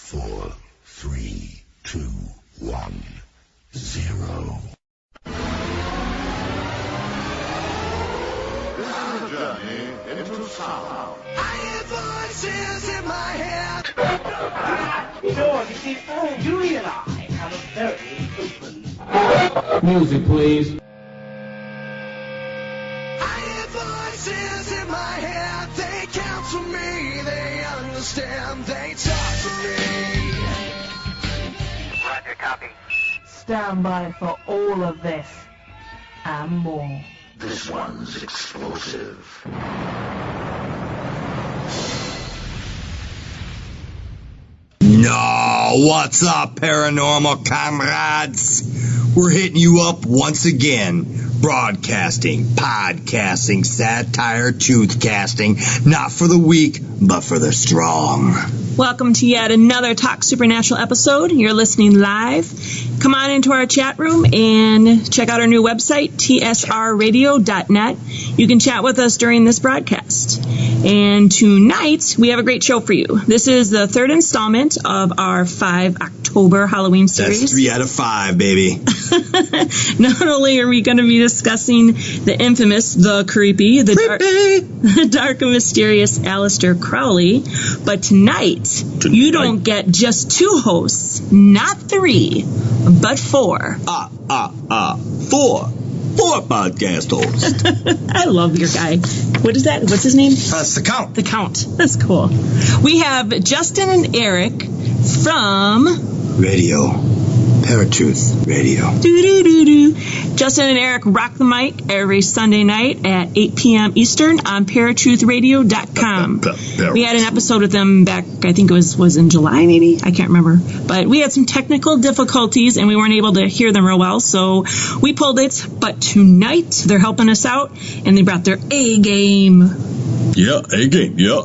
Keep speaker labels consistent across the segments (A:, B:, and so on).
A: 4, 3, 2, 1, 0.
B: This is a journey into sound.
C: I hear voices in my head.
D: Sure, you see, Julie and I have a very open...
E: Music, please.
C: I hear voices in my head. They counsel me, they understand, they talk to me.
D: Roger, copy.
F: Stand by for all of this and more.
A: This one's explosive.
G: No, what's up, paranormal comrades? We're hitting you up once again. Broadcasting, podcasting, satire, toothcasting. Not for the weak, but for the strong.
H: Welcome to yet another Talk Supernatural episode. You're listening live. Come on into our chat room and check out our new website, tsrradio.net. You can chat with us during this broadcast. And tonight, we have a great show for you. This is the third installment of our 5 October Halloween series.
G: That's 3 out of 5, baby.
H: Not only are we going to be discussing the infamous, the creepy, the dark and mysterious Aleister Crowley, but tonight, you don't get just 2 hosts, not 3, but 4.
G: 4 podcast hosts.
H: I love your guy. What is that? What's his name?
G: That's the Count.
H: The Count. That's cool. We have Justin and Eric from...
G: Paratruth Radio.
H: Justin and Eric rock the mic every Sunday night at 8 p.m. Eastern on paratruthradio.com. We had an episode with them back, I think it was in July maybe? I can't remember. But we had some technical difficulties and we weren't able to hear them real well, so we pulled it. But tonight, they're helping us out and they brought their A game.
G: Yeah, A-game, yeah.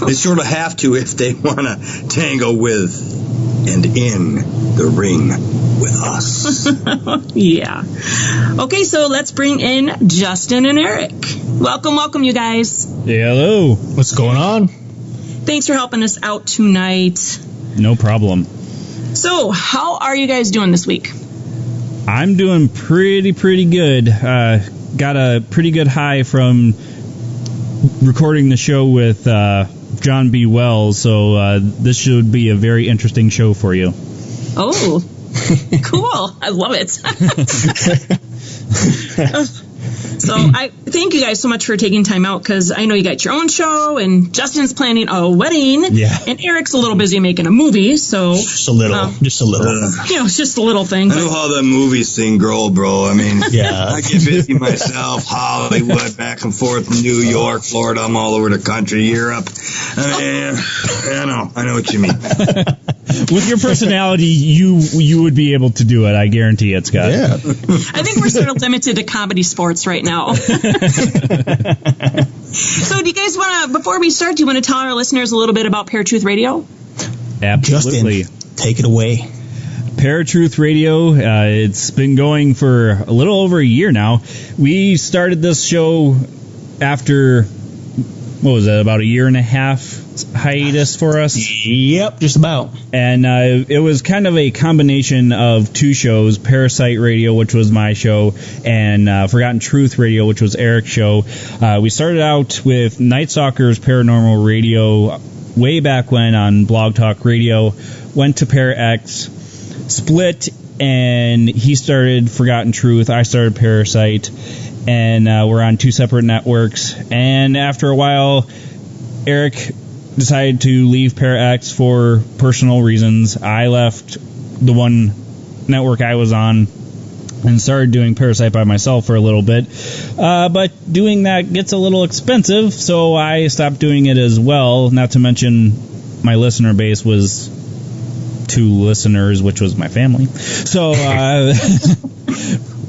G: They sort of have to if they want to tango with and in the ring with us.
H: Yeah. Okay, so let's bring in Justin and Eric. Welcome, you guys.
I: Hey, hello. What's going on?
H: Thanks for helping us out tonight.
I: No problem.
H: So, how are you guys doing this week?
I: I'm doing pretty good. Got a pretty good high from recording the show with John B. Wells, so this should be a very interesting show for you.
H: Oh, cool. I love it. So I thank you guys so much for taking time out, because I know you got your own show, and Justin's planning a wedding, and Eric's a little busy making a movie, so...
J: Just a little.
H: It's just a little thing.
G: I know how the movies thing grow, bro. I mean, I get busy myself, Hollywood, back and forth, New York, Florida, I'm all over the country, Europe. I know what you mean.
I: With your personality, you would be able to do it. I guarantee it, Scott.
J: Yeah.
H: I think we're sort of limited to comedy sports right now. So do you guys want to, before we start, do you want to tell our listeners a little bit about Paratruth Radio?
I: Absolutely.
J: Justin, take it away.
I: Paratruth Radio, it's been going for a little over a year now. We started this show after, what was that, about a year and a half hiatus for us?
J: Yep, just about.
I: And it was kind of a combination of 2 shows, Parasite Radio, which was my show, and Forgotten Truth Radio, which was Eric's show. We started out with Night Stalker's Paranormal Radio way back when on Blog Talk Radio, went to ParaX, split, and he started Forgotten Truth, I started Parasite, and we're on 2 separate networks. And after a while, Eric decided to leave ParaX for personal reasons. I left the one network I was on and started doing Parasite by myself for a little bit. But doing that gets a little expensive, so I stopped doing it as well. Not to mention my listener base was 2 listeners, which was my family. So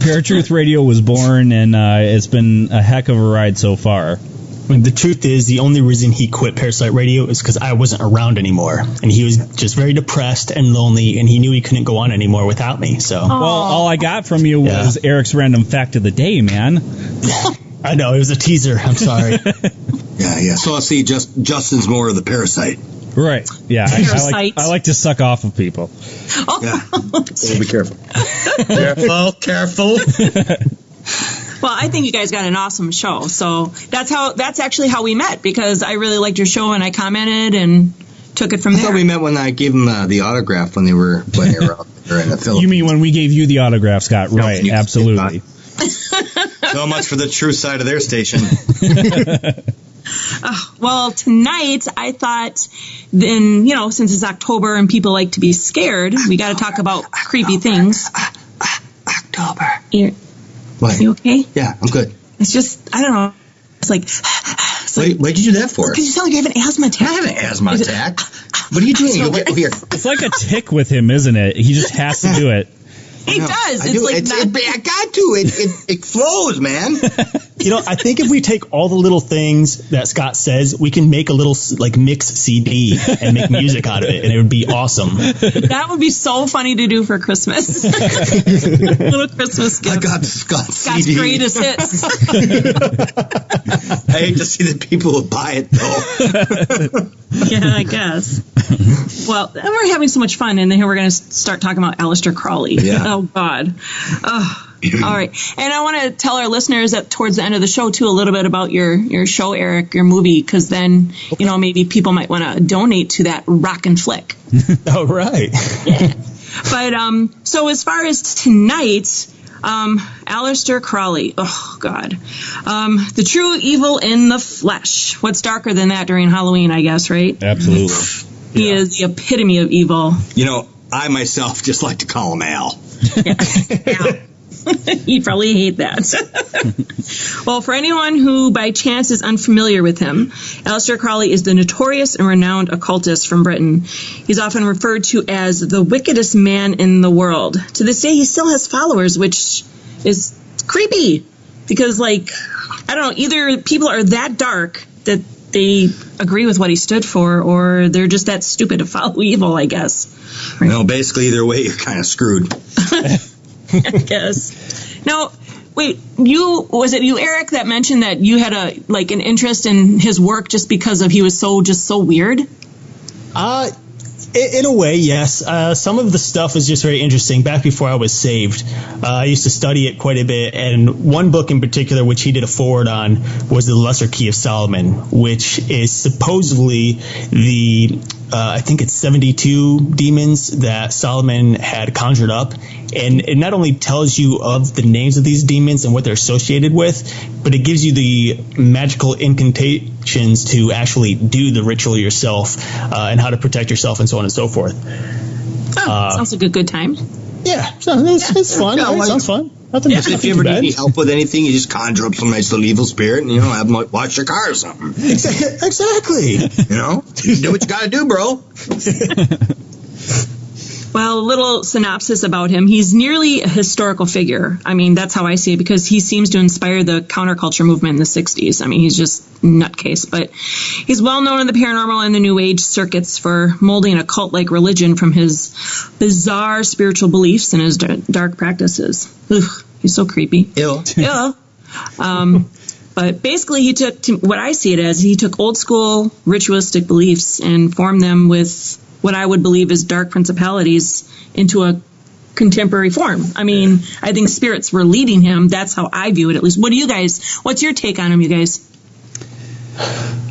I: Paratruth Radio was born, and it's been a heck of a ride so far.
J: I mean, the truth is, the only reason he quit Parasite Radio is because I wasn't around anymore, and he was just very depressed and lonely, and he knew he couldn't go on anymore without me. So,
I: well, all I got from you was Eric's random fact of the day, man.
J: I know, it was a teaser. I'm sorry.
G: Yeah. So I see. Justin's more of the parasite.
I: Right. Yeah. I like to suck off of people.
H: Oh.
G: Yeah.
E: Well, be careful.
J: Careful.
H: Well, I think you guys got an awesome show. So that's actually how we met, because I really liked your show and I commented and took it from there.
G: I thought we met when I gave them the autograph when they were out there in the Philippines.
I: You mean when we gave you the autograph, Scott? Right. Absolutely.
G: So much for the true side of their station.
H: Well, tonight I thought, then, since it's October and people like to be scared, we got to talk about creepy things.
G: October.
H: What? You okay?
G: Yeah, I'm good.
H: It's just, I don't know. It's like.
G: What'd you do that for?
H: Because you sound like you have an asthma attack.
G: I have an asthma attack. What are you doing? Go here.
I: It's like a tick with him, isn't it? He just has to do it.
H: He does.
G: I got to. It flows, man.
J: I think if we take all the little things that Scott says, we can make a little mix CD and make music out of it, and it would be awesome.
H: That would be so funny to do for Christmas. Little Christmas gift.
G: I got Scott's
H: Scott's
G: CD.
H: greatest hits.
G: I hate to see the people who buy it, though.
H: Yeah, I guess. Well, we're having so much fun, and then here we're going to start talking about Aleister Crowley.
G: Yeah.
H: Oh, God. Oh. All right. And I want to tell our listeners that towards the end of the show, too, a little bit about your show, Eric, your movie, because then, maybe people might want to donate to that rockin' flick.
J: Oh, right.
H: Yeah. But so as far as tonight, Aleister Crowley. Oh, God. The true evil in the flesh. What's darker than that during Halloween, I guess, right?
I: Absolutely.
H: He is the epitome of evil.
G: I myself just like to call him Al.
H: Yeah. He'd probably hate that. Well, for anyone who by chance is unfamiliar with him, Aleister Crowley is the notorious and renowned occultist from Britain. He's often referred to as the wickedest man in the world. To this day, he still has followers, which is creepy because, I don't know, either people are that dark that they agree with what he stood for, or they're just that stupid to follow evil, I guess. Right?
G: Basically, either way, you're kind of screwed.
H: I guess. Now, wait, was it you, Eric, that mentioned that you had an interest in his work just because he was so weird?
J: In a way, yes. Some of the stuff was just very interesting. Back before I was saved, I used to study it quite a bit. And one book in particular, which he did a foreword on, was The Lesser Key of Solomon, which is supposedly I think it's 72 demons that Solomon had conjured up. And it not only tells you of the names of these demons and what they're associated with, but it gives you the magical incantations to actually do the ritual yourself and how to protect yourself and so on and so forth.
H: Oh, sounds like a good time.
J: Yeah, it's fun. It sounds fun. Nothing
G: if you ever need any help with anything, you just conjure up some nice little evil spirit and, have them wash your car or something.
J: Exactly.
G: You do what you got to do, bro.
H: Well, a little synopsis about him. He's nearly a historical figure. I mean, that's how I see it, because he seems to inspire the counterculture movement in the 60s. I mean, he's just nutcase. But he's well known in the paranormal and the New Age circuits for molding a cult-like religion from his bizarre spiritual beliefs and his dark practices. Ugh, he's so creepy.
G: Ew.
H: Yeah. But basically, what I see it as, he took old school ritualistic beliefs and formed them with what I would believe is dark principalities into a contemporary form. I mean, I think spirits were leading him. That's how I view it, at least. What's your take on him, you guys?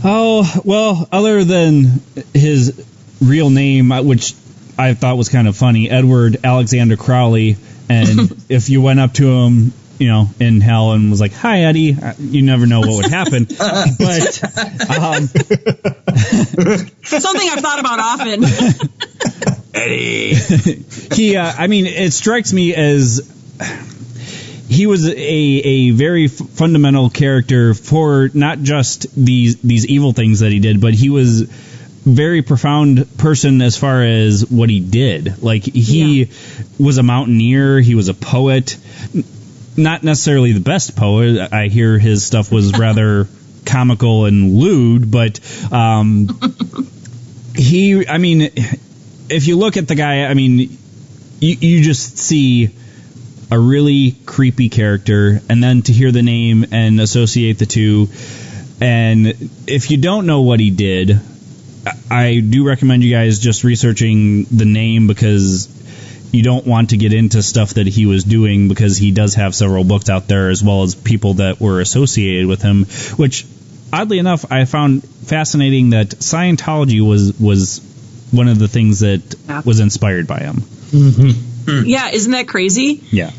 I: Oh, well, other than his real name, which I thought was kind of funny, Edward Alexander Crowley, and if you went up to him, in hell and was like, "Hi, Eddie," you never know what would happen. But
H: something I've thought about often.
G: Eddie.
I: It strikes me as he was a very fundamental character for not just these evil things that he did, but he was very profound person as far as what he did. He was a mountaineer. He was a poet. Not necessarily the best poet. I hear his stuff was rather comical and lewd, but if you look at the guy, you just see a really creepy character, and then to hear the name and associate the two, And if you don't know what he did, I do recommend you guys just researching the name, because you don't want to get into stuff that he was doing, because he does have several books out there, as well as people that were associated with him, which, oddly enough, I found fascinating that Scientology was one of the things that was inspired by him.
J: Mm-hmm.
H: Yeah, isn't that crazy?
I: Yeah.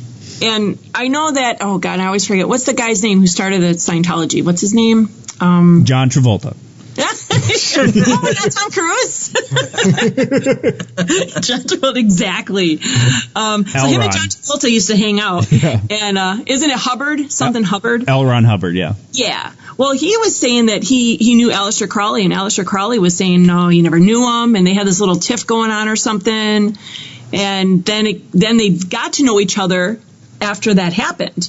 H: And I know that, oh God, I always forget. What's the guy's name who started the Scientology? What's his name?
I: John Travolta.
H: Oh, that's Tom Cruise. John Travolta, exactly. So him and John Travolta used to hang out.
I: Yeah.
H: And isn't it Hubbard? Something Hubbard?
I: L. Ron Hubbard, yeah.
H: Yeah. Well, he was saying that he knew Aleister Crowley, and Aleister Crowley was saying, no, you never knew him, and they had this little tiff going on or something. And then they got to know each other after that happened.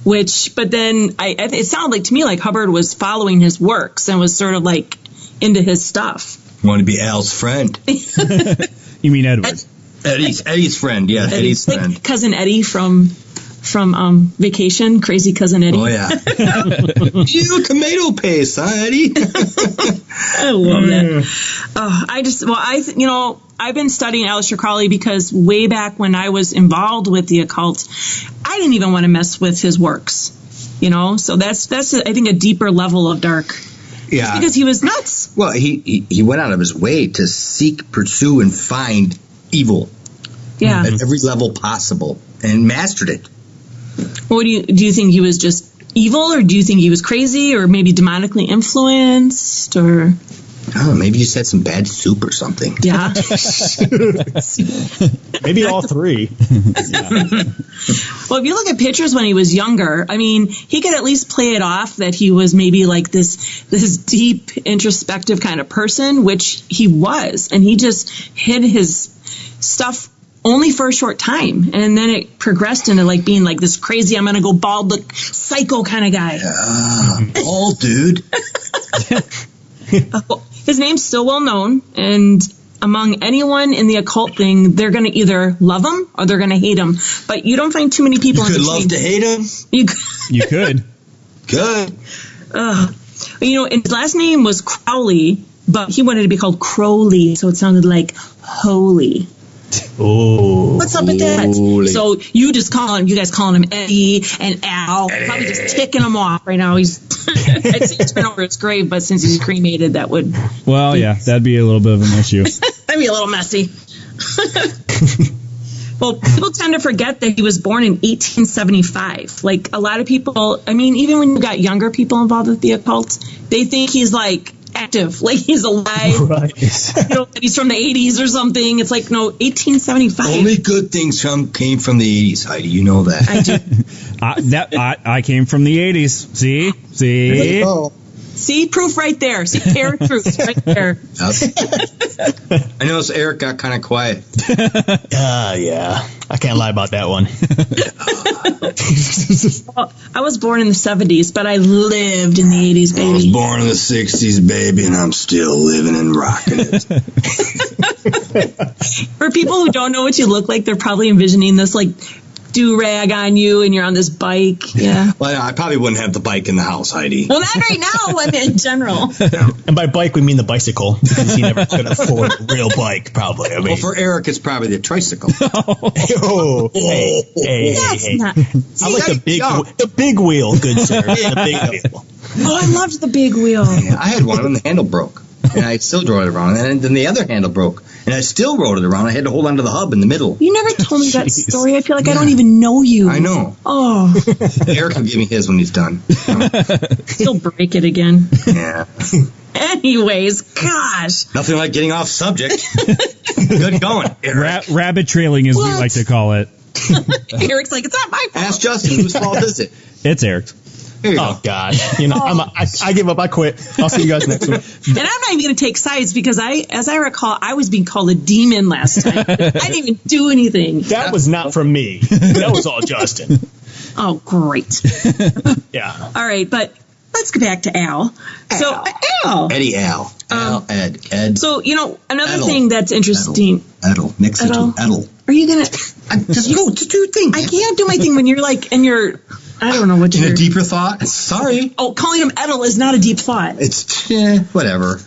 H: But then it sounded like to me like Hubbard was following his works and was sort of like into his stuff.
G: Want to be Al's friend?
I: You mean Edward?
G: Eddie's friend, yeah, Eddie's friend.
H: Like Cousin Eddie from Vacation, crazy Cousin Eddie.
G: Oh yeah. You tomato paste, huh, Eddie?
H: I love that. I've been studying Aleister Crowley because way back when I was involved with the occult, I didn't even want to mess with his works. So that's I think a deeper level of dark.
G: Yeah.
H: Just because he was nuts.
G: Well, he went out of his way to seek, pursue, and find evil.
H: Yeah.
G: At every level possible, and mastered it.
H: What do you think he was just evil, or do you think he was crazy, or maybe demonically influenced, or?
G: I don't know, maybe you said some bad soup or something.
H: Yeah.
J: Maybe all three.
H: Yeah. Well, if you look at pictures when he was younger, I mean, he could at least play it off that he was maybe like this deep, introspective kind of person, which he was. And he just hid his stuff only for a short time. And then it progressed into like being like this crazy, I'm going to go bald, look psycho kind of guy.
G: Bald dude.
H: His name's still well known, and among anyone in the occult thing, they're going to either love him or they're going to hate him. But you don't find too many people
G: you could love to hate him.
I: You could.
G: Good.
H: And his last name was Crowley, but he wanted to be called Crowley, so it sounded like holy.
J: Oh,
H: what's up with that? So you guys calling him Eddie and Al, probably just ticking him off right now. I'd say he's been over his grave, but since he's cremated, that would.
I: Well, yeah, that'd be a little bit of an issue.
H: That'd be a little messy. Well, people tend to forget that he was born in 1875. Like a lot of people, I mean, even when you got younger people involved with the occult, they think he's like active, like he's alive. Right. He's from the 80s or something. It's like, no, 1875.
G: Only good things came from the 80s, Heidi. You know that.
H: I do.
I: I came from the 80s. See?
H: See, proof right there. See, Eric Truth right there.
G: I noticed Eric got kind of quiet.
J: Yeah. I can't lie about that one.
H: Well, I was born in the 70s, but I lived in the 80s, baby.
G: I was born in the 60s, baby, and I'm still living and rocking it.
H: For people who don't know what you look like, they're probably envisioning this, like, do-rag on you and you're on this bike. Yeah.
G: Well, I probably wouldn't have the bike in the house, Heidi.
H: Well, not right now. I mean, in general.
J: And by bike, we mean the bicycle, because he never could afford a real bike, probably. I mean.
G: Well, for Eric, it's probably the tricycle.
J: Hey.
H: Not.
J: I like the big wheel, good sir. The big wheel.
H: Oh, I loved the big wheel.
G: Yeah, I had one and the handle broke. And I still drove it around. And then the other handle broke. And I still rode it around. I had to hold onto the hub in the middle.
H: You never told me that story. I feel like I don't even know you.
G: I know.
H: Oh.
G: Eric will give me his when he's done.
H: Still break it again.
G: Yeah.
H: Anyways, gosh.
G: Nothing like getting off subject. Good going, Eric.
I: Rabbit trailing, as we like to call it.
H: Eric's like, it's not my fault.
G: Ask Justin, whose fault is it?
I: It's Eric's.
J: Oh, God. I give up. I quit. I'll see you guys next week.
H: And I'm not even going to take sides because as I recall, I was being called a demon last time. I didn't even do anything.
J: That was not from me. That was all Justin.
H: Oh, great.
J: Yeah.
H: All right, but let's get back to Al. So, Al.
G: Eddie Al. Ed.
H: So, another thing that's interesting.
G: Edel. Mix it to Edel.
H: Are you going to...
G: Just do your thing.
H: I can't do my thing when you're like in your I don't know what
G: In
H: you're...
G: a deeper thought? Sorry.
H: Oh, calling him Edel is not a deep thought.
G: It's, whatever.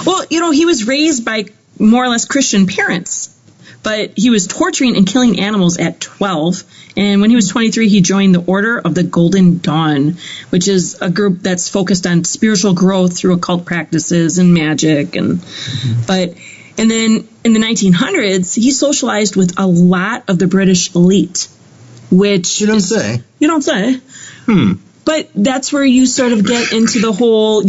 H: Well, he was raised by more or less Christian parents, but he was torturing and killing animals at 12. And when he was 23, he joined the Order of the Golden Dawn, which is a group that's focused on spiritual growth through occult practices and magic. And then in the 1900s, he socialized with a lot of the British elite, which
G: You don't say.
H: You don't say. But that's where you sort of get into the whole,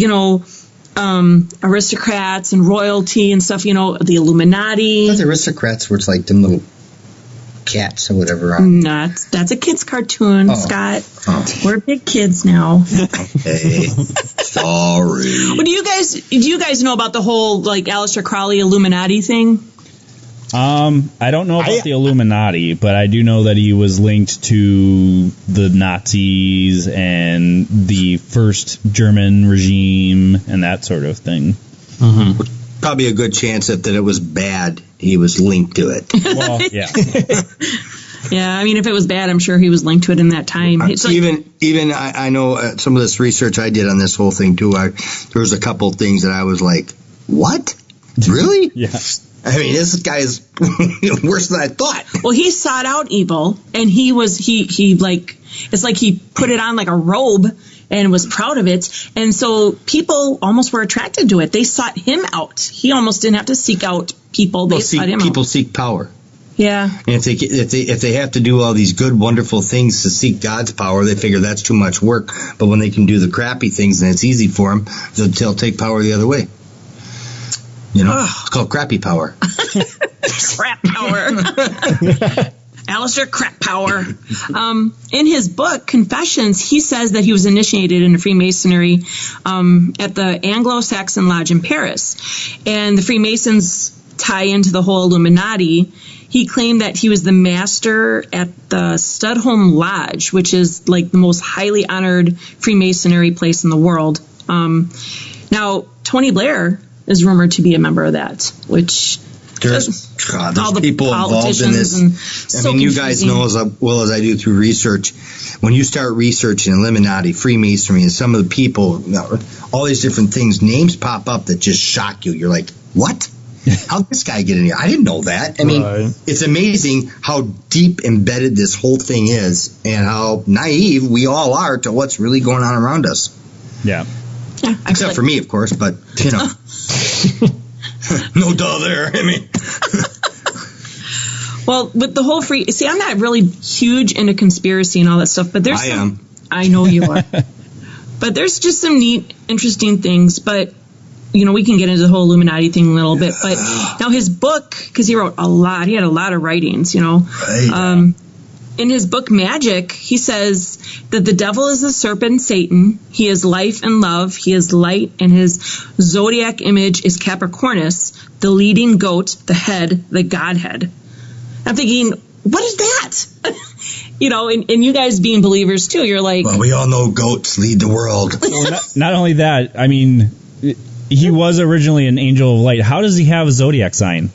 H: aristocrats and royalty and stuff, the Illuminati.
G: The aristocrats were like them little cats or whatever.
H: That's a kid's cartoon, Scott.
G: Oh.
H: We're big kids now.
G: Okay. Sorry.
H: Well, do you guys know about the whole Aleister Crowley Illuminati thing?
I: I don't know about the Illuminati, but I do know that he was linked to the Nazis and the first German regime and that sort of thing.
G: Mm-hmm. Probably a good chance that it was bad. He was linked to it.
I: Well, yeah.
H: Yeah, I mean, if it was bad, I'm sure he was linked to it in that time.
G: I know some of this research I did on this whole thing too. There was a couple of things that I was like, "What? Really?"
I: Yeah.
G: I mean, this guy is worse than I thought.
H: Well, he sought out evil, and it's like he put it on like a robe and was proud of it. And so people almost were attracted to it. They sought him out. He almost didn't have to seek out people. They sought him out.
G: People seek power.
H: Yeah.
G: And if they have to do all these good, wonderful things to seek God's power, they figure that's too much work. But when they can do the crappy things and it's easy for them, they'll take power the other way. It's called crappy power.
H: Crap power. Aleister Crap Power. In his book, Confessions, he says that he was initiated into Freemasonry at the Anglo-Saxon Lodge in Paris. And the Freemasons tie into the whole Illuminati. He claimed that he was the master at the Studholme Lodge, which is like the most highly honored Freemasonry place in the world. Now, Tony Blair is rumored to be a member of that, which
G: there's people involved in this. You guys know as well as I do through research, when you start researching Illuminati, Freemasonry, and some of the people, all these different things, names pop up that just shock you. You're like, what? How'd this guy get in here? I didn't know that. I mean, It's amazing how deep embedded this whole thing is and how naive we all are to what's really going on around us.
I: Yeah.
G: Except for me, of course, but, no duh there. I mean.
H: Well, with the whole I'm not really huge into conspiracy and all that stuff, but
G: I am.
H: I know you are. But there's just some neat, interesting things, but we can get into the whole Illuminati thing a little bit. But now his book, because he wrote a lot, he had a lot of writings,
G: Right.
H: In his book Magic, he says that the devil is the serpent Satan. He is life and love. He is light, and his zodiac image is Capricornus, the leading goat, the head, the Godhead. I'm thinking, what is that? And you guys being believers too, you're like...
G: Well, we all know goats lead the world.
I: Well, not only that, I mean, he was originally an angel of light. How does he have a zodiac sign?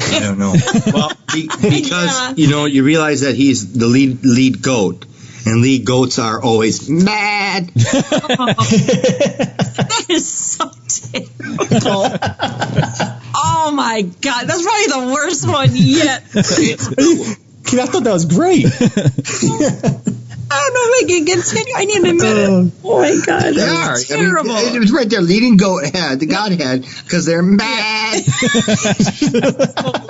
G: I don't know. Well, because you realize that he's the lead goat, and lead goats are always mad.
H: That is so terrible. Oh my God, that's probably the worst one yet.
J: I thought that was great.
H: I don't know if I can continue. I need a minute. Oh my God, that's terrible.
G: I mean, it was right there. Leading goat head, the Godhead, because they're mad.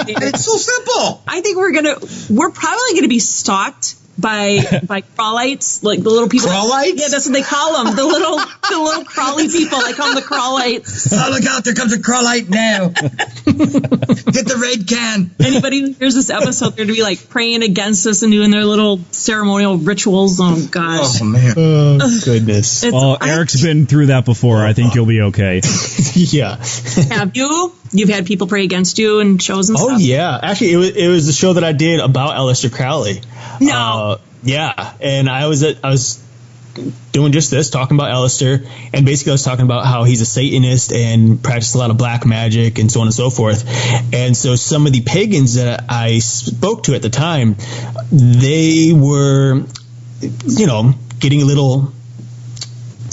G: It's so simple.
H: I think we're probably gonna be stalked by Crawlites, like the little people.
G: Crawlites?
H: Yeah, that's what they call them. The little Crowley people. They call them the Crawlites.
G: Oh, look out! There comes a Crawlite now. Get the red can.
H: Anybody who hears this episode, they're going to be like praying against us and doing their little ceremonial rituals. Oh gosh.
G: Oh man.
J: Oh goodness.
I: Well, Eric's been through that before. I think you'll be okay.
J: Yeah.
H: Have you? You've had people pray against you in shows and stuff?
J: Oh yeah. Actually, it was the show that I did about Aleister Crowley.
H: No.
J: Yeah, and I was doing just this, talking about Aleister, and basically I was talking about how he's a Satanist and practiced a lot of black magic and so on and so forth. And so some of the pagans that I spoke to at the time, they were getting a little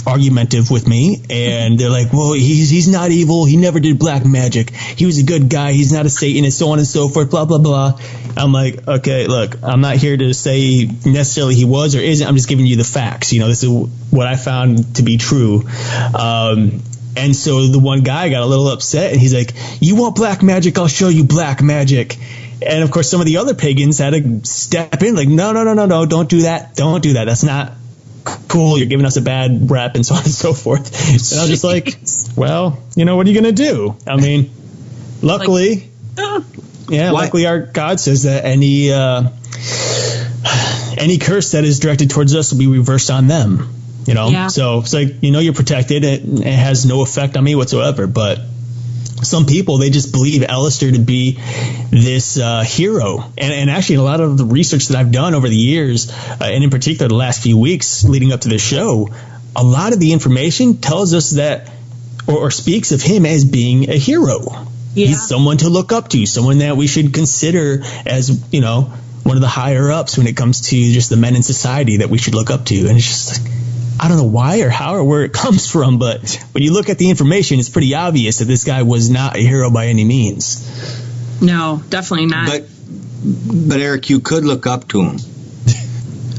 J: argumentative with me, and they're like, well, he's not evil, he never did black magic, he was a good guy, he's not a Satanist, so on and so forth, blah blah blah. I'm like, okay, look, I'm not here to say necessarily he was or isn't, I'm just giving you the facts. This is what I found to be true. And so the one guy got a little upset, and he's like, you want black magic, I'll show you black magic. And of course some of the other pagans had to step in, like, no, don't do that, that's not cool, you're giving us a bad rep, and so on and so forth. And I was just like, well, what are you going to do? I mean, luckily, luckily our God says that any curse that is directed towards us will be reversed on them. So it's like, you're protected. It has no effect on me whatsoever. But some people, they just believe Aleister to be this hero. And actually, a lot of the research that I've done over the years, and in particular the last few weeks leading up to the show, a lot of the information tells us that, or speaks of him as being a hero. Yeah. He's someone to look up to, someone that we should consider as, one of the higher ups when it comes to just the men in society that we should look up to. And it's just like, I don't know why or how or where it comes from, but when you look at the information, it's pretty obvious that this guy was not a hero by any means.
H: No, definitely not.
G: But Eric, you could look up to him.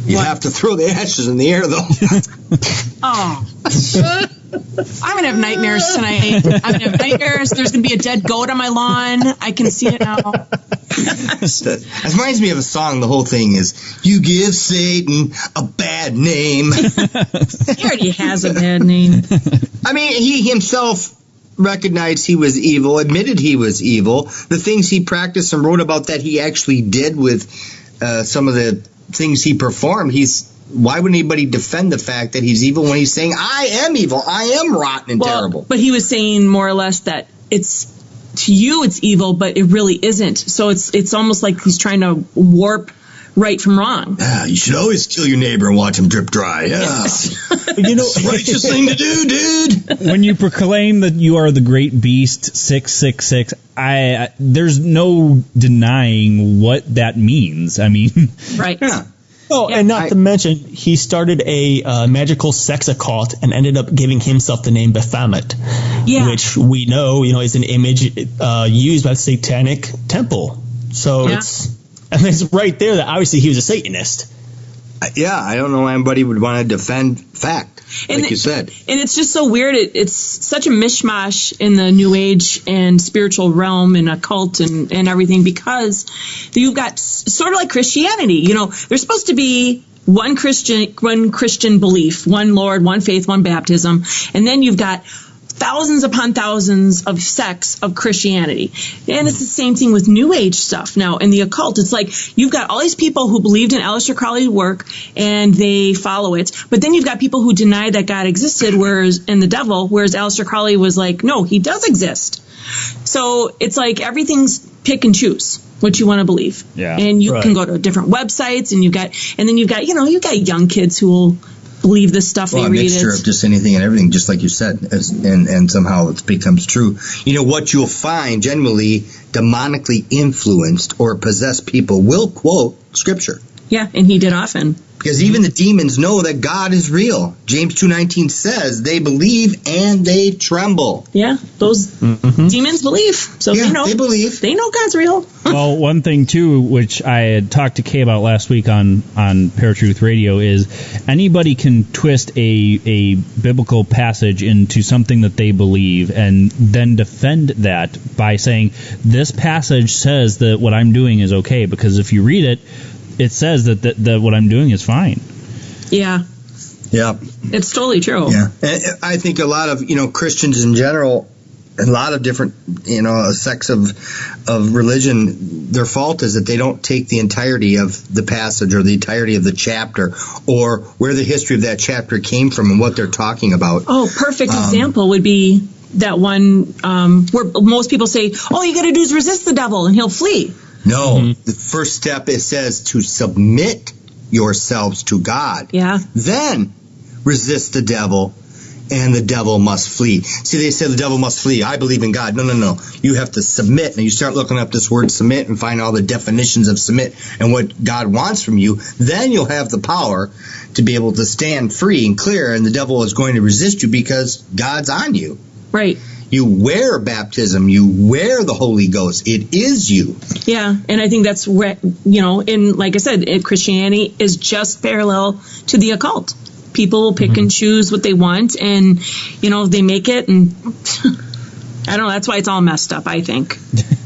G: You'd have to throw the ashes in the air, though.
H: Oh. I'm going to have nightmares tonight. I'm going to have nightmares. There's going to be a dead goat on my lawn. I can see it now.
G: That reminds me of a song. The whole thing is, you give Satan a bad name.
H: He already has a bad name.
G: I mean, he himself recognized he was evil, admitted he was evil. The things he practiced and wrote about that he actually did with some of the things he performed, why would anybody defend the fact that he's evil when he's saying, I am evil, I am rotten and terrible?
H: But he was saying more or less that to you it's evil, but it really isn't. So it's almost like he's trying to warp right from wrong.
G: Yeah, you should always kill your neighbor and watch him drip dry. Yeah. It's the righteous thing to do, dude.
I: When you proclaim that you are the great beast 666, there's no denying what that means. I mean,
H: right.
G: Yeah.
J: Oh, and not to mention, he started a magical sex occult and ended up giving himself the name Baphomet, which we know, is an image used by the Satanic Temple. So it's right there that obviously he was a Satanist.
G: Yeah, I don't know why anybody would want to defend fact, like you said. And
H: it's just so weird. It's such a mishmash in the New Age and spiritual realm and occult and everything, because you've got sort of like Christianity. There's supposed to be one Christian belief, one Lord, one faith, one baptism, and then you've got thousands upon thousands of sects of Christianity. And it's the same thing with New Age stuff now in the occult. It's like you've got all these people who believed in Aleister Crowley's work and they follow it. But then you've got people who deny that God existed, and the devil, whereas Aleister Crowley was like, no, he does exist. So it's like everything's pick and choose what you want to believe.
I: Yeah.
H: And you can go to different websites, and you've got young kids who will believe this stuff they read.
G: A mixture of just anything and everything, just like you said, and somehow it becomes true. What you'll find generally demonically influenced or possessed people will quote Scripture.
H: Yeah, and he did often.
G: Because even the demons know that God is real. James 2:19 says they believe and they tremble.
H: Yeah, those demons believe. So
G: they believe.
H: They know God's real.
I: Well, one thing, too, which I had talked to Kay about last week on Paratruth Radio, is anybody can twist a biblical passage into something that they believe and then defend that by saying, this passage says that what I'm doing is okay, because if you read it, it says that what I'm doing is fine.
H: Yeah.
G: Yeah.
H: It's totally true.
G: Yeah. And I think a lot of, Christians in general, a lot of different, sects of religion, their fault is that they don't take the entirety of the passage or the entirety of the chapter or where the history of that chapter came from and what they're talking about.
H: Oh, perfect example would be that one where most people say, all you got to do is resist the devil and he'll flee.
G: No, the first step, it says to submit yourselves to God.
H: Yeah.
G: Then resist the devil and the devil must flee. See, they say the devil must flee. I believe in God. No. You have to submit. And you start looking up this word submit and find all the definitions of submit and what God wants from you. Then you'll have the power to be able to stand free and clear, and the devil is going to resist you because God's on you.
H: Right.
G: You wear baptism. You wear the Holy Ghost. It is you. Yeah,
H: and I think that's where, in, like I said, Christianity is just parallel to the occult. People will pick and choose what they want, and, they make it, and I don't know, that's why it's all messed up, I think.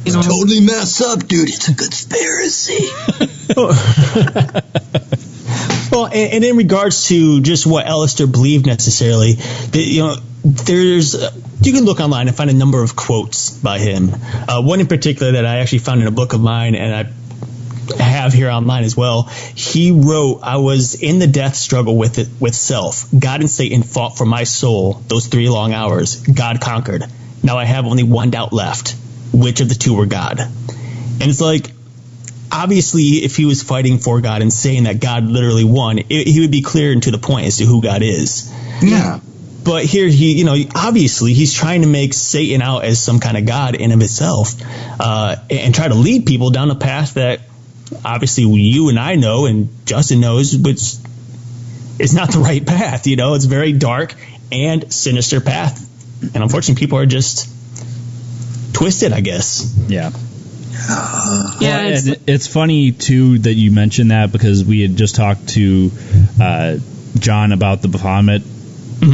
G: It's totally messed up, dude. It's a conspiracy.
J: Well, and in regards to just what Aleister believed necessarily, you can look online and find a number of quotes by him. One in particular that I actually found in a book of mine, and I have here online as well. He wrote, "I was in the death struggle with self. God and Satan fought for my soul those 3 long hours. God conquered. Now I have only one doubt left. Which of the two were God?" And it's like, obviously, if he was fighting for God and saying that God literally won, he would be clear and to the point as to who God is.
G: Yeah.
J: But here, obviously, he's trying to make Satan out as some kind of god in of itself, and try to lead people down a path that obviously you and I know and Justin knows, but it's not the right path. It's a very dark and sinister path, and unfortunately, people are just twisted, I guess.
I: Yeah. It's funny too that you mentioned that, because we had just talked to John about the Baphomet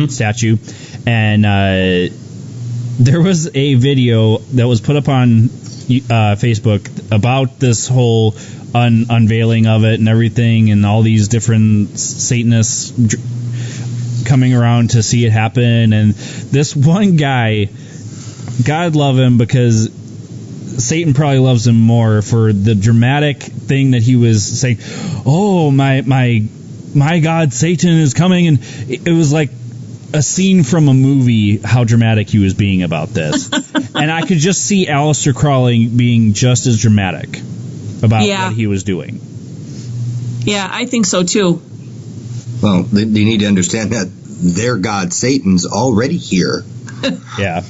I: statue, and there was a video that was put up on Facebook about this whole unveiling of it and everything, and all these different Satanists coming around to see it happen. And this one guy, God love him, because Satan probably loves him more for the dramatic thing that he was saying. Oh, my God, Satan is coming, and it was like a scene from a movie, how dramatic he was being about this. And I could just see Aleister Crowley being just as dramatic about what he was doing.
H: Yeah, I think so too.
G: Well, they need to understand that their god Satan's already here.
I: Yeah.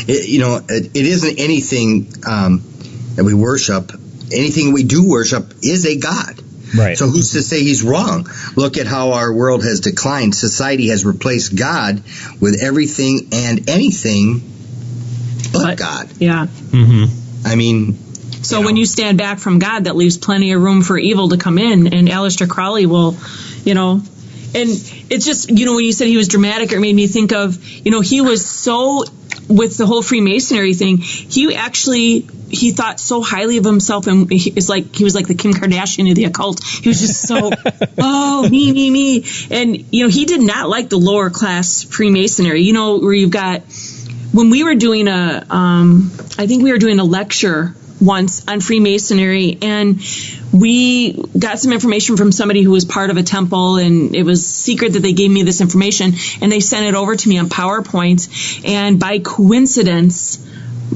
G: It isn't anything that we worship. Anything we do worship is a god.
I: Right.
G: So who's to say he's wrong? Look at how our world has declined. Society has replaced God with everything and anything but God.
H: Yeah.
J: Mm-hmm.
G: I mean...
H: So when you stand back from God, that leaves plenty of room for evil to come in, and Aleister Crowley will, and it's just, when you said he was dramatic, it made me think of, he was so, with the whole Freemasonry thing, he thought so highly of himself, and he was like the Kim Kardashian of the occult. He was just so, me. And, he did not like the lower class Freemasonry, where you've got, when we were doing I think we were doing a lecture once on Freemasonry, and we got some information from somebody who was part of a temple, and it was secret that they gave me this information, and they sent it over to me on PowerPoint, and by coincidence,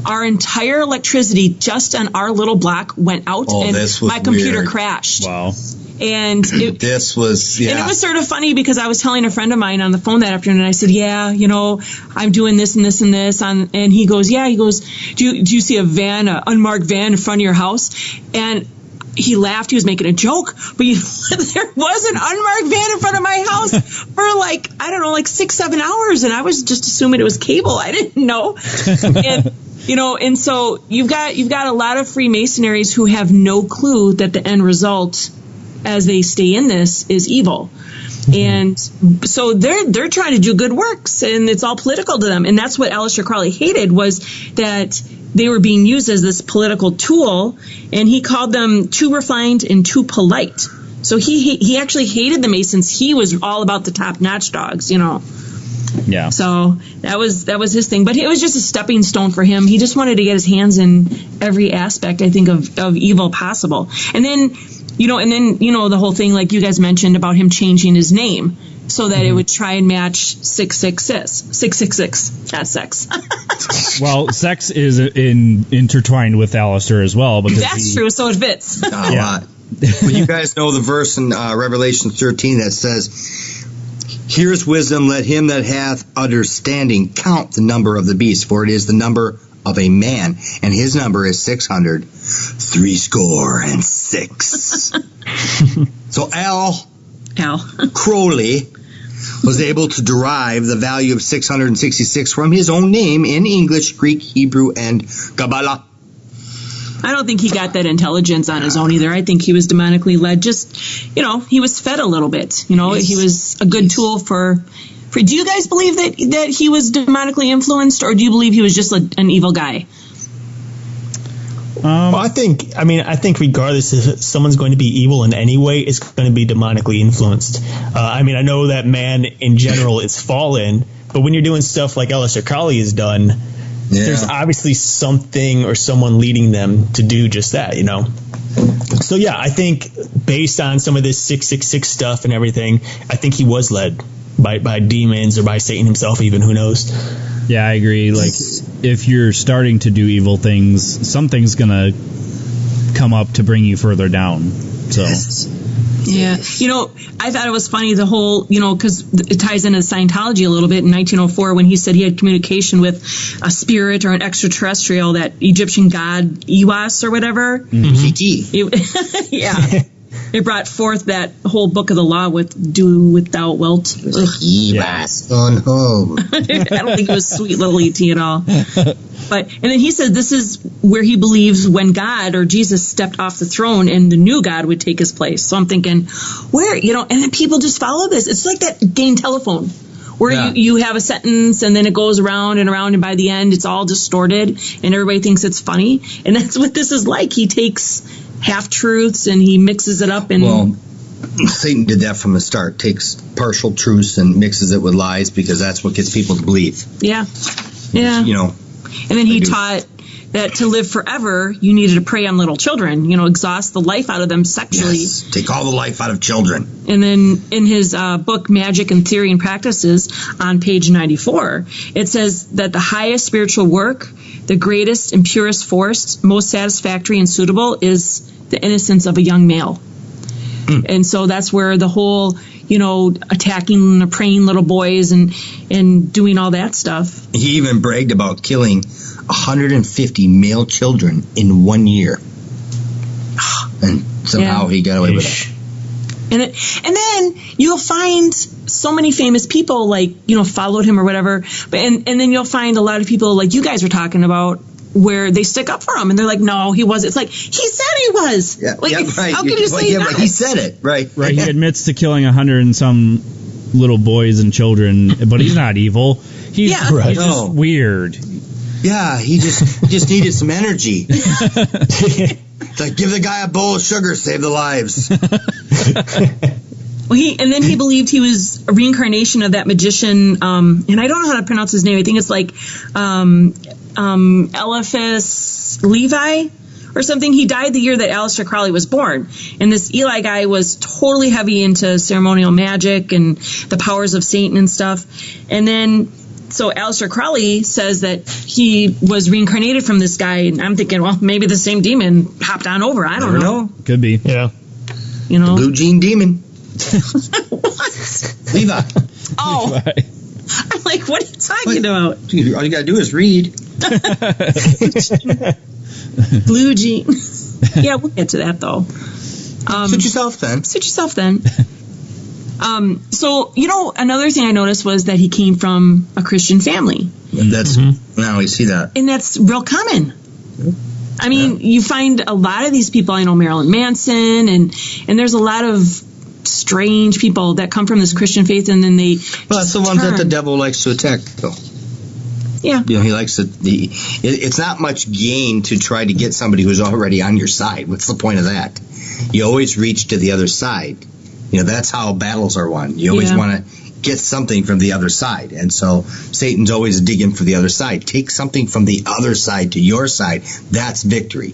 H: our entire electricity just on our little block went out, and my computer crashed.
I: Wow.
H: And
G: this was,
H: and it was sort of funny, because I was telling a friend of mine on the phone that afternoon, and I said, I'm doing this and this and this. And he goes, do you see an unmarked van in front of your house? And he laughed. He was making a joke, but there was an unmarked van in front of my house for 6-7 hours. And I was just assuming it was cable. I didn't know. And so you've got a lot of Freemasonries who have no clue that the end result, as they stay in this, is evil. And so they're trying to do good works, and it's all political to them. And that's what Aleister Crowley hated, was that they were being used as this political tool, and he called them too refined and too polite. So he actually hated the Masons. He was all about the top-notch dogs,
I: Yeah.
H: So that was his thing. But it was just a stepping stone for him. He just wanted to get his hands in every aspect, I think, of evil possible. And then the whole thing, like you guys mentioned, about him changing his name so that it would try and match 666, not sex.
I: Well, sex is intertwined with Aleister as well.
H: That's true, so it fits.
G: A lot. Well, you guys know the verse in Revelation 13 that says, Here's wisdom, let him that hath understanding count the number of the beast, for it is the number of a man, and his number is 666. So Al Crowley was able to derive the value of 666 from his own name in English, Greek, Hebrew, and Kabbalah.
H: I don't think he got that intelligence on his own either. I think he was demonically led. Just, he was fed a little bit. He was a good tool for. Do you guys believe that he was demonically influenced, or do you believe he was just an evil guy?
J: Well, I think regardless if someone's going to be evil in any way, it's going to be demonically influenced. I know that man in general is fallen, but when you're doing stuff like Aleister Crowley has done, there's obviously something or someone leading them to do just that, So, yeah, I think based on some of this 666 stuff and everything, I think he was led by demons or by Satan himself even, who knows.
I: Yeah, I agree. Like, if you're starting to do evil things, something's going to come up to bring you further down. So,
H: yeah. I thought it was funny, the whole, because it ties into Scientology a little bit in 1904 when he said he had communication with a spirit or an extraterrestrial, that Egyptian god Iwas or whatever. Yeah. It brought forth that whole book of the law with do without wilt.
G: Iwas on home.
H: I don't think it was sweet little ET at all. And then he said this is where he believes when God or Jesus stepped off the throne and the new God would take his place. So I'm thinking, where, and then people just follow this. It's like that game telephone where you have a sentence and then it goes around, and by the end it's all distorted and everybody thinks it's funny. And that's what this is like. He takes half-truths and he mixes it up.
G: Well, Satan did that from the start. Takes partial truths and mixes it with lies because that's what gets people to believe.
H: Yeah. And then he taught that to live forever, you needed to prey on little children, exhaust the life out of them sexually.
G: Yes, take all the life out of children.
H: And then in his book, Magic and Theory and Practices, on page 94, it says that the highest spiritual work, the greatest and purest force, most satisfactory and suitable is the innocence of a young male. And so that's where the whole, attacking and praying little boys and doing all that stuff.
G: He even bragged about killing 150 male children in 1 year. And somehow he got away with it.
H: And then you'll find so many famous people followed him or whatever. But and then you'll find a lot of people like you guys were talking about where they stick up for him and they're like, no, he wasn't. It's like, he said he was.
G: Yeah, right.
H: How can you say that?
G: But he said it, right?
I: Right. He admits to killing 100 and some little boys and children, but he's not evil. He's just weird.
G: Yeah, he just needed some energy. It's like, give the guy a bowl of sugar, save the lives.
H: Well, then he believed he was a reincarnation of that magician, and I don't know how to pronounce his name. I think it's like Eliphas Levi or something. He died the year that Aleister Crowley was born. And this Eli guy was totally heavy into ceremonial magic and the powers of Satan and stuff. And then, so Aleister Crowley says that he was reincarnated from this guy. And I'm thinking, well, maybe the same demon hopped on over. I don't know.
I: Could be.
J: Yeah.
H: The
G: blue jean demon.
H: What?
G: Levi.
H: Oh.
I: Levi.
H: I'm like, what are you talking about?
G: All you got to do is read.
H: Blue jean. Yeah, we'll get to that, though.
G: Suit yourself then.
H: So, another thing I noticed was that he came from a Christian family.
G: And that's, now we see that.
H: And that's real common. I mean, you find a lot of these people, I know Marilyn Manson, and there's a lot of strange people that come from this Christian faith, and then they
G: Well, that's the ones that the devil likes to attack, though.
H: Yeah.
G: He likes to. It's not much gain to try to get somebody who's already on your side. What's the point of that? You always reach to the other side. That's how battles are won. You always want to get something from the other side. And so Satan's always digging for the other side. Take something from the other side to your side. That's victory.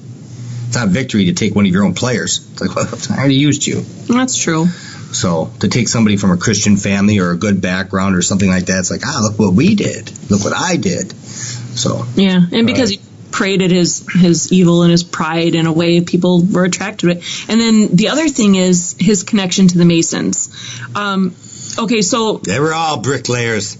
G: It's not victory to take one of your own players. It's like, well, I already used you.
H: That's true.
G: So to take somebody from a Christian family or a good background or something like that, it's like, look what we did. Look what I did. So
H: yeah, and because he preyed at his evil and his pride in a way, people were attracted to it. And then the other thing is his connection to the Masons. okay, so
G: They were all bricklayers.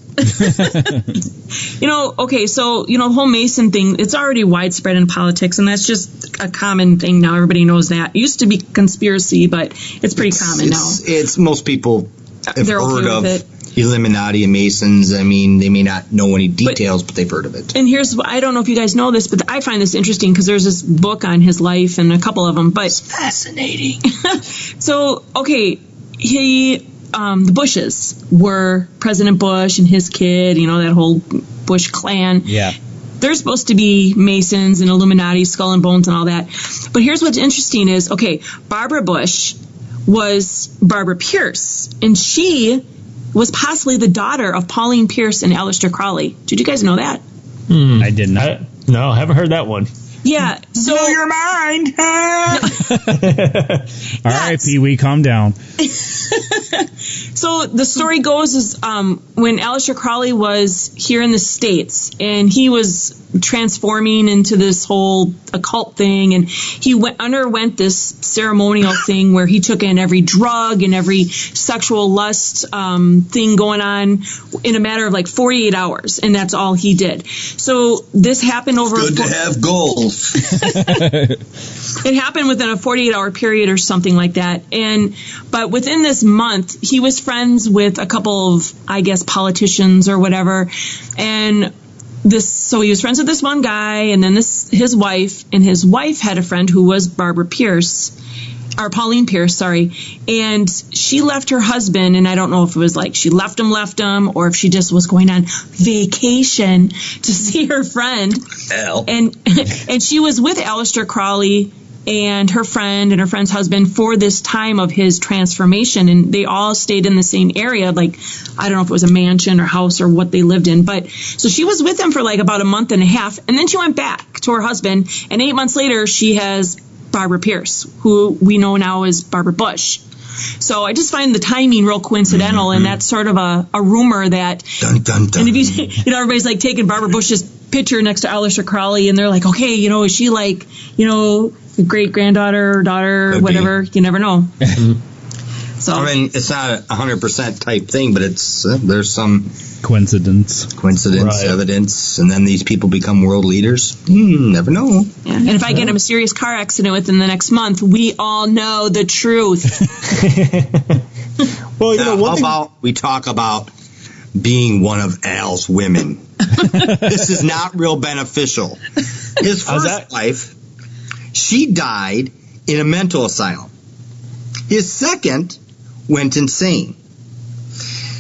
H: okay, so the whole Mason thing, it's already widespread in politics, and that's just a common thing now. Everybody knows that. It used to be conspiracy, but it's pretty common now.
G: It's most people have
H: They're okay
G: heard
H: with
G: of
H: it.
G: Illuminati and Masons. I mean, they may not know any details, but they've heard of it.
H: And I don't know if you guys know this, but I find this interesting because there's this book on his life and a couple of them. But
G: It's fascinating.
H: So, okay, the Bushes were President Bush and his kid, that whole Bush clan.
I: Yeah.
H: They're supposed to be Masons and Illuminati, Skull and Bones and all that. But here's what's interesting is, Barbara Bush was Barbara Pierce, and she was possibly the daughter of Pauline Pierce and Aleister Crowley. Did you guys know that?
I: I did not.
J: No, I haven't heard that one.
H: Yeah. So
G: Blow your mind.
I: All right, Pee Wee, calm down.
H: So the story goes is when Aleister Crowley was here in the States, and he was transforming into this whole occult thing, and he underwent this ceremonial thing where he took in every drug and every sexual lust thing going on in a matter of like 48 hours, and that's all he did. So this happened over...
G: Good to have goals.
H: It happened within a 48-hour period or something like that. But within this month, he was friends with a couple of, I guess, politicians or whatever. So he was friends with this one guy, and then his wife, and his wife had a friend who was Pauline Pierce, and she left her husband, and I don't know if it was like she left him, or if she just was going on vacation to see her friend.
G: Hell.
H: And she was with Aleister Crowley and her friend and her friend's husband for this time of his transformation, and they all stayed in the same area, like I don't know if it was a mansion or house or what they lived in, but so she was with him for like about a month and a half, and then she went back to her husband, and 8 months later she has Barbara Pierce, who we know now as Barbara Bush. So I just find the timing real coincidental, and that's sort of a rumor that.
G: Dun, dun, dun.
H: And if you everybody's like taking Barbara Bush's picture next to Aleister Crowley, and they're like, okay, is she like, great granddaughter or daughter,
G: Could
H: whatever?
G: be.
H: You never know. So
G: I mean, it's not a 100% type thing, but there's some
I: Coincidence,
J: Right.
G: evidence, and then these people become world leaders. Never know.
H: yeah. And if I get in a serious car accident within the next month, we all know the truth.
J: Well,
G: Now,
J: one
G: how
J: thing.
G: about we talk about being one of Al's women? This is not real beneficial. His
J: How's
G: first
J: that?
G: wife, she died in a mental asylum. His second went insane.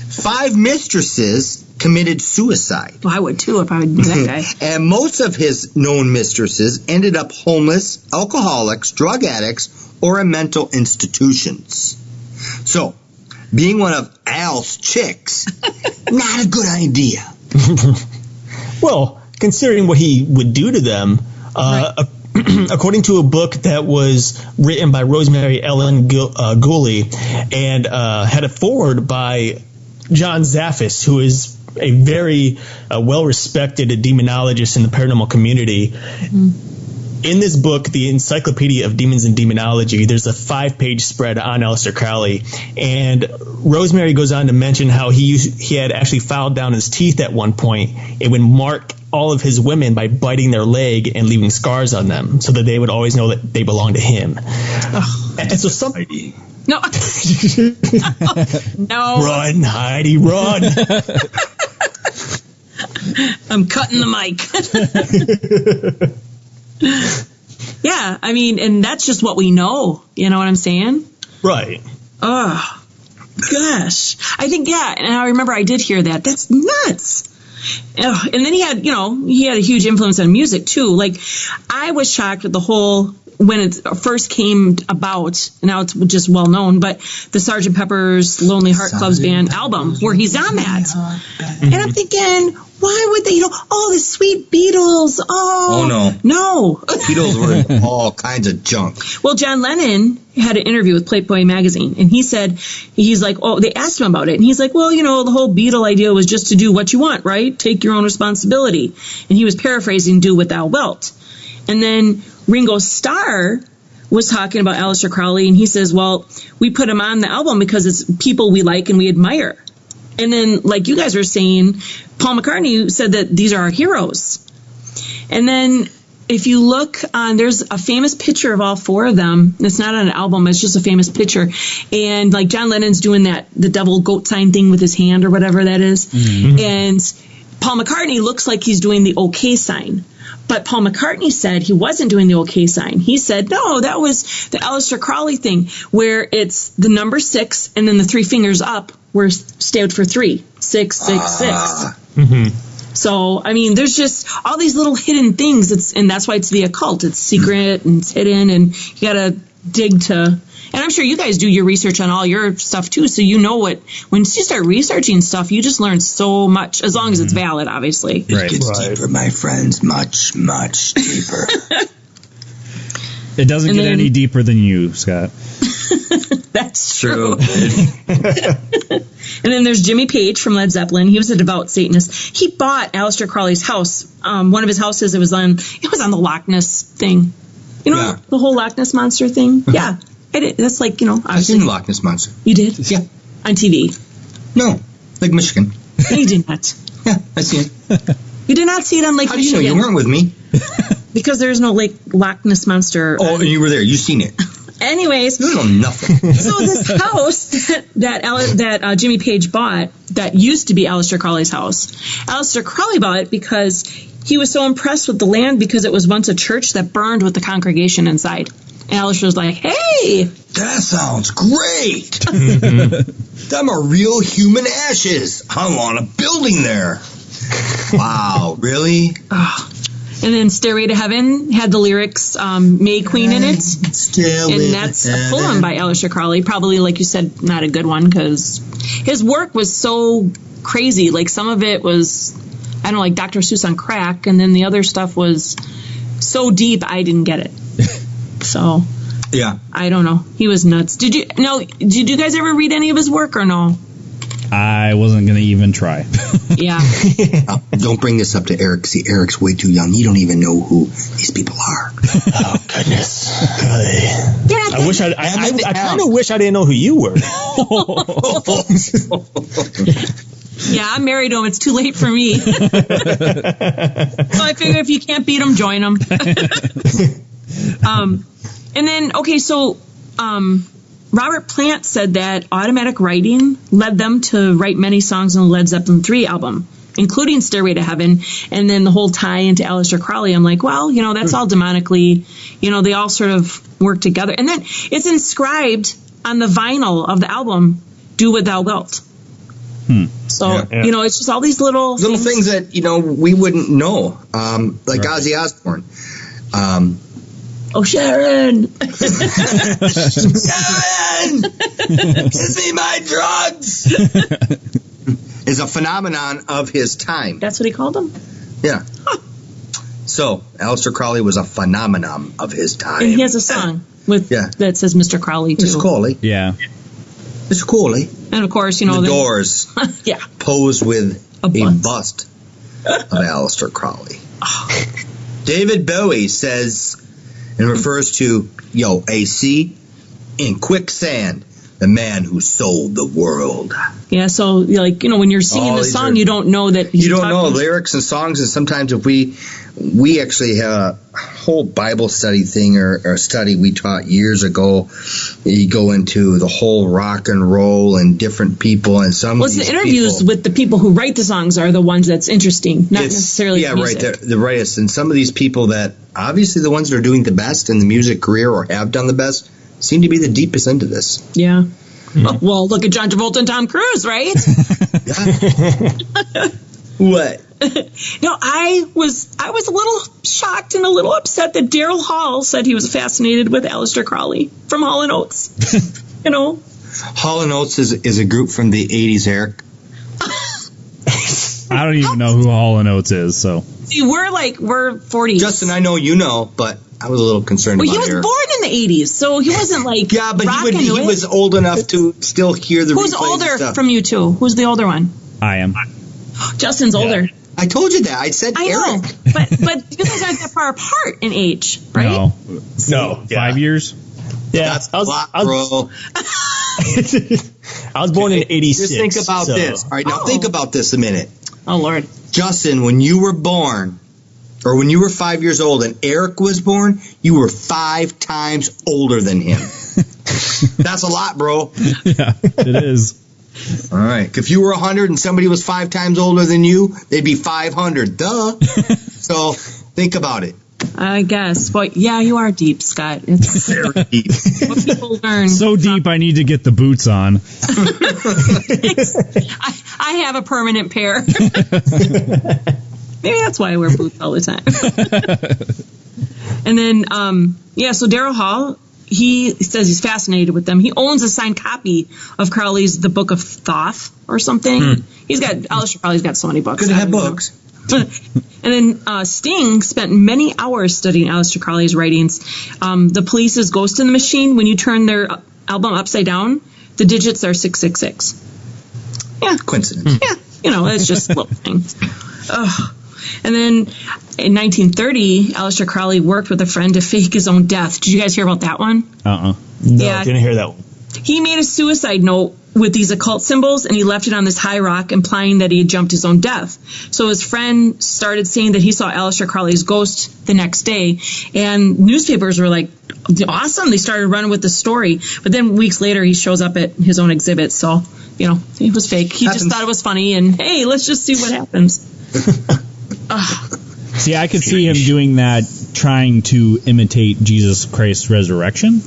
G: 5 mistresses committed suicide.
H: Well, I would too if I knew that guy.
G: And most of his known mistresses ended up homeless, alcoholics, drug addicts, or in mental institutions. So, being one of Al's chicks, not a good idea.
J: Well, considering what he would do to them, according to a book that was written by Rosemary Ellen Gooley and had a foreword by John Zaffis, who is a very well-respected demonologist in the paranormal community. In this book, the Encyclopedia of Demons and Demonology, there's a 5-page spread on Aleister Crowley, and Rosemary goes on to mention how he had actually filed down his teeth at one point and would mark all of his women by biting their leg and leaving scars on them, so that they would always know that they belong to him. And so some.
H: No. No.
J: Run, Heidi, run!
H: I'm cutting the mic. Yeah, I mean, and that's just what we know. You know what I'm saying?
J: Right.
H: Oh, gosh. I think, yeah, and I remember I did hear that. That's nuts. Ugh. And then he had a huge influence on music, too. Like, I was shocked at the whole, when it first came about, now it's just well known, but the Sgt. Pepper's Lonely Heart Clubs Band album, where he's on that. And I'm thinking, why would they, the sweet Beatles,
G: Oh, no.
H: No.
G: Beatles were in all kinds of junk.
H: Well, John Lennon had an interview with Playboy magazine, and he said, they asked him about it, and he's like, well, the whole Beatle idea was just to do what you want, right? Take your own responsibility. And he was paraphrasing, do what thou wilt. And then Ringo Starr was talking about Aleister Crowley, and he says, well, we put him on the album because it's people we like and we admire. And then, like you guys were saying, Paul McCartney said that these are our heroes. And then if you look on, there's a famous picture of all four of them. It's not on an album, it's just a famous picture. And like John Lennon's doing the devil goat sign thing with his hand or whatever that is. Mm-hmm. And Paul McCartney looks like he's doing the OK sign. But Paul McCartney said he wasn't doing the OK sign. He said, no, that was the Aleister Crowley thing, where it's the number 6 and then the 3 fingers up were stood for 3. 6, 6, 6.
J: Mm-hmm.
H: So, I mean, there's just all these little hidden things, and that's why it's the occult. It's secret and it's hidden, and you got to dig to. And I'm sure you guys do your research on all your stuff, too, so you know when you start researching stuff, you just learn so much, as long as it's valid, obviously.
G: It gets deeper, my friends, much, much deeper.
I: It doesn't get any deeper than you, Scott.
H: That's true. And then there's Jimmy Page from Led Zeppelin. He was a devout Satanist. He bought Aleister Crowley's house. One of his houses, it was on the Loch Ness thing. You know, the whole Loch Ness Monster thing? Yeah. That's like,
G: I've seen the Loch Ness Monster.
H: You did?
G: Yeah.
H: On TV?
G: No. Lake Michigan.
H: No, you did not.
G: Yeah, I seen it.
H: You did not see it on Lake Michigan?
G: How do you know? You weren't with me.
H: Because there's no Loch Ness Monster.
G: Oh, and you were there. You seen it.
H: Anyways.
G: You don't know nothing.
H: So this house that Jimmy Page bought, that used to be Aleister Crowley's house, Aleister Crowley bought it because he was so impressed with the land because it was once a church that burned with the congregation inside. And Aleister was like, hey!
G: That sounds great! Them are real human ashes. I want a building there. Wow, really?
H: And then Stairway to Heaven had the lyrics May Queen in it. And that's a poem by Aleister Crowley. Probably, like you said, not a good one because his work was so crazy. Like some of it was, I don't know, like Dr. Seuss on crack. And then the other stuff was so deep I didn't get it. So,
G: yeah,
H: I don't know. He was nuts. Did you guys ever read any of his work or no?
I: I wasn't going to even try.
H: Yeah.
G: Don't bring this up to Eric. See, Eric's way too young. You don't even know who these people are. Oh, goodness.
J: I kind of wish I didn't know who you were.
H: Yeah, I'm married to him. It's too late for me. So I figure if you can't beat him, join him. And then, okay, so Robert Plant said that automatic writing led them to write many songs on the Led Zeppelin 3 album, including Stairway to Heaven, and then the whole tie into Aleister Crowley. I'm like, well, that's all demonically, they all sort of work together. And then it's inscribed on the vinyl of the album, Do What Thou Wilt. So, it's just all these little
G: things that, we wouldn't know, like Ozzy Osbourne.
H: Oh, Sharon!
G: Sharon! Give me my drugs! Is a phenomenon of his time.
H: That's what he called him?
G: Yeah. Huh. So, Aleister Crowley was a phenomenon of his time.
H: And he has a song that says Mr. Crowley, too.
G: Mr. Crowley.
I: Yeah.
G: Mr. Crowley.
H: And, of course,
G: the Doors posed with a bust of Aleister Crowley. David Bowie says... and refers to, AC in Quicksand, the man who sold the world.
H: Yeah, so, when you're singing the song, you don't know that he's
G: You don't know lyrics and songs, and sometimes if we actually have a whole Bible study thing or a study we taught years ago. You go into the whole rock and roll and different people, and some of these
H: the interviews with the people who write the songs are the ones that's interesting, not necessarily the music.
G: Right. The rightest. And some of these people that obviously the ones that are doing the best in the music career or have done the best seem to be the deepest into this.
H: Yeah. Mm-hmm. Well, look at John Travolta and Tom Cruise, right?
G: What?
H: No, I was a little shocked and a little upset that Daryl Hall said he was fascinated with Aleister Crowley from Hall & Oates.
G: Hall & Oates is a group from the 80s, Eric.
I: I don't even know who Hall & Oates is, so.
H: See, we're 40s.
G: Justin, I know you know, but I was a little concerned about
H: He was
G: Eric.
H: born in the 80s, so he wasn't
G: yeah, but he was old enough to still hear the
H: Who's older from you two? Who's the older one?
I: I am.
H: Justin's older.
G: I told you that. I said
H: I
G: Eric.
H: know, but you guys aren't that far apart in age, right?
J: No.
I: 5 years?
J: Yeah,
G: That's a lot, bro.
J: I was born in 86.
G: Just think about this. All right, now think about this a minute.
H: Oh, Lord.
G: Justin, when you were born, or when you were 5 years old and Eric was born, you were 5 times older than him. That's a lot, bro.
I: Yeah, it is.
G: All right. If you were 100 and somebody was 5 times older than you, they'd be 500. Duh. So think about it.
H: I guess. But yeah, you are deep, Scott. It's
G: Very deep.
H: what people learn.
I: So deep, I need to get the boots on.
H: I have a permanent pair. Maybe that's why I wear boots all the time. And then, so Daryl Hall, he says he's fascinated with them. He owns a signed copy of Crowley's The Book of Thoth or something. Aleister Crowley's got so many books.
G: Good to have books.
H: And then Sting spent many hours studying Aleister Crowley's writings. The Police's Ghost in the Machine, when you turn their album upside down, the digits are 666. Yeah.
G: Coincidence.
H: Yeah. It's just little things. And then in 1930, Aleister Crowley worked with a friend to fake his own death. Did you guys hear about that one?
J: No, didn't hear that one.
H: He made a suicide note with these occult symbols, and he left it on this high rock, implying that he had jumped his own death. So his friend started saying that he saw Aleister Crowley's ghost the next day, and newspapers were like, awesome. They started running with the story. But then weeks later, he shows up at his own exhibit, so, it was fake. He just thought it was funny, and hey, let's just see what happens.
I: See, I could see him doing that, trying to imitate Jesus Christ's resurrection.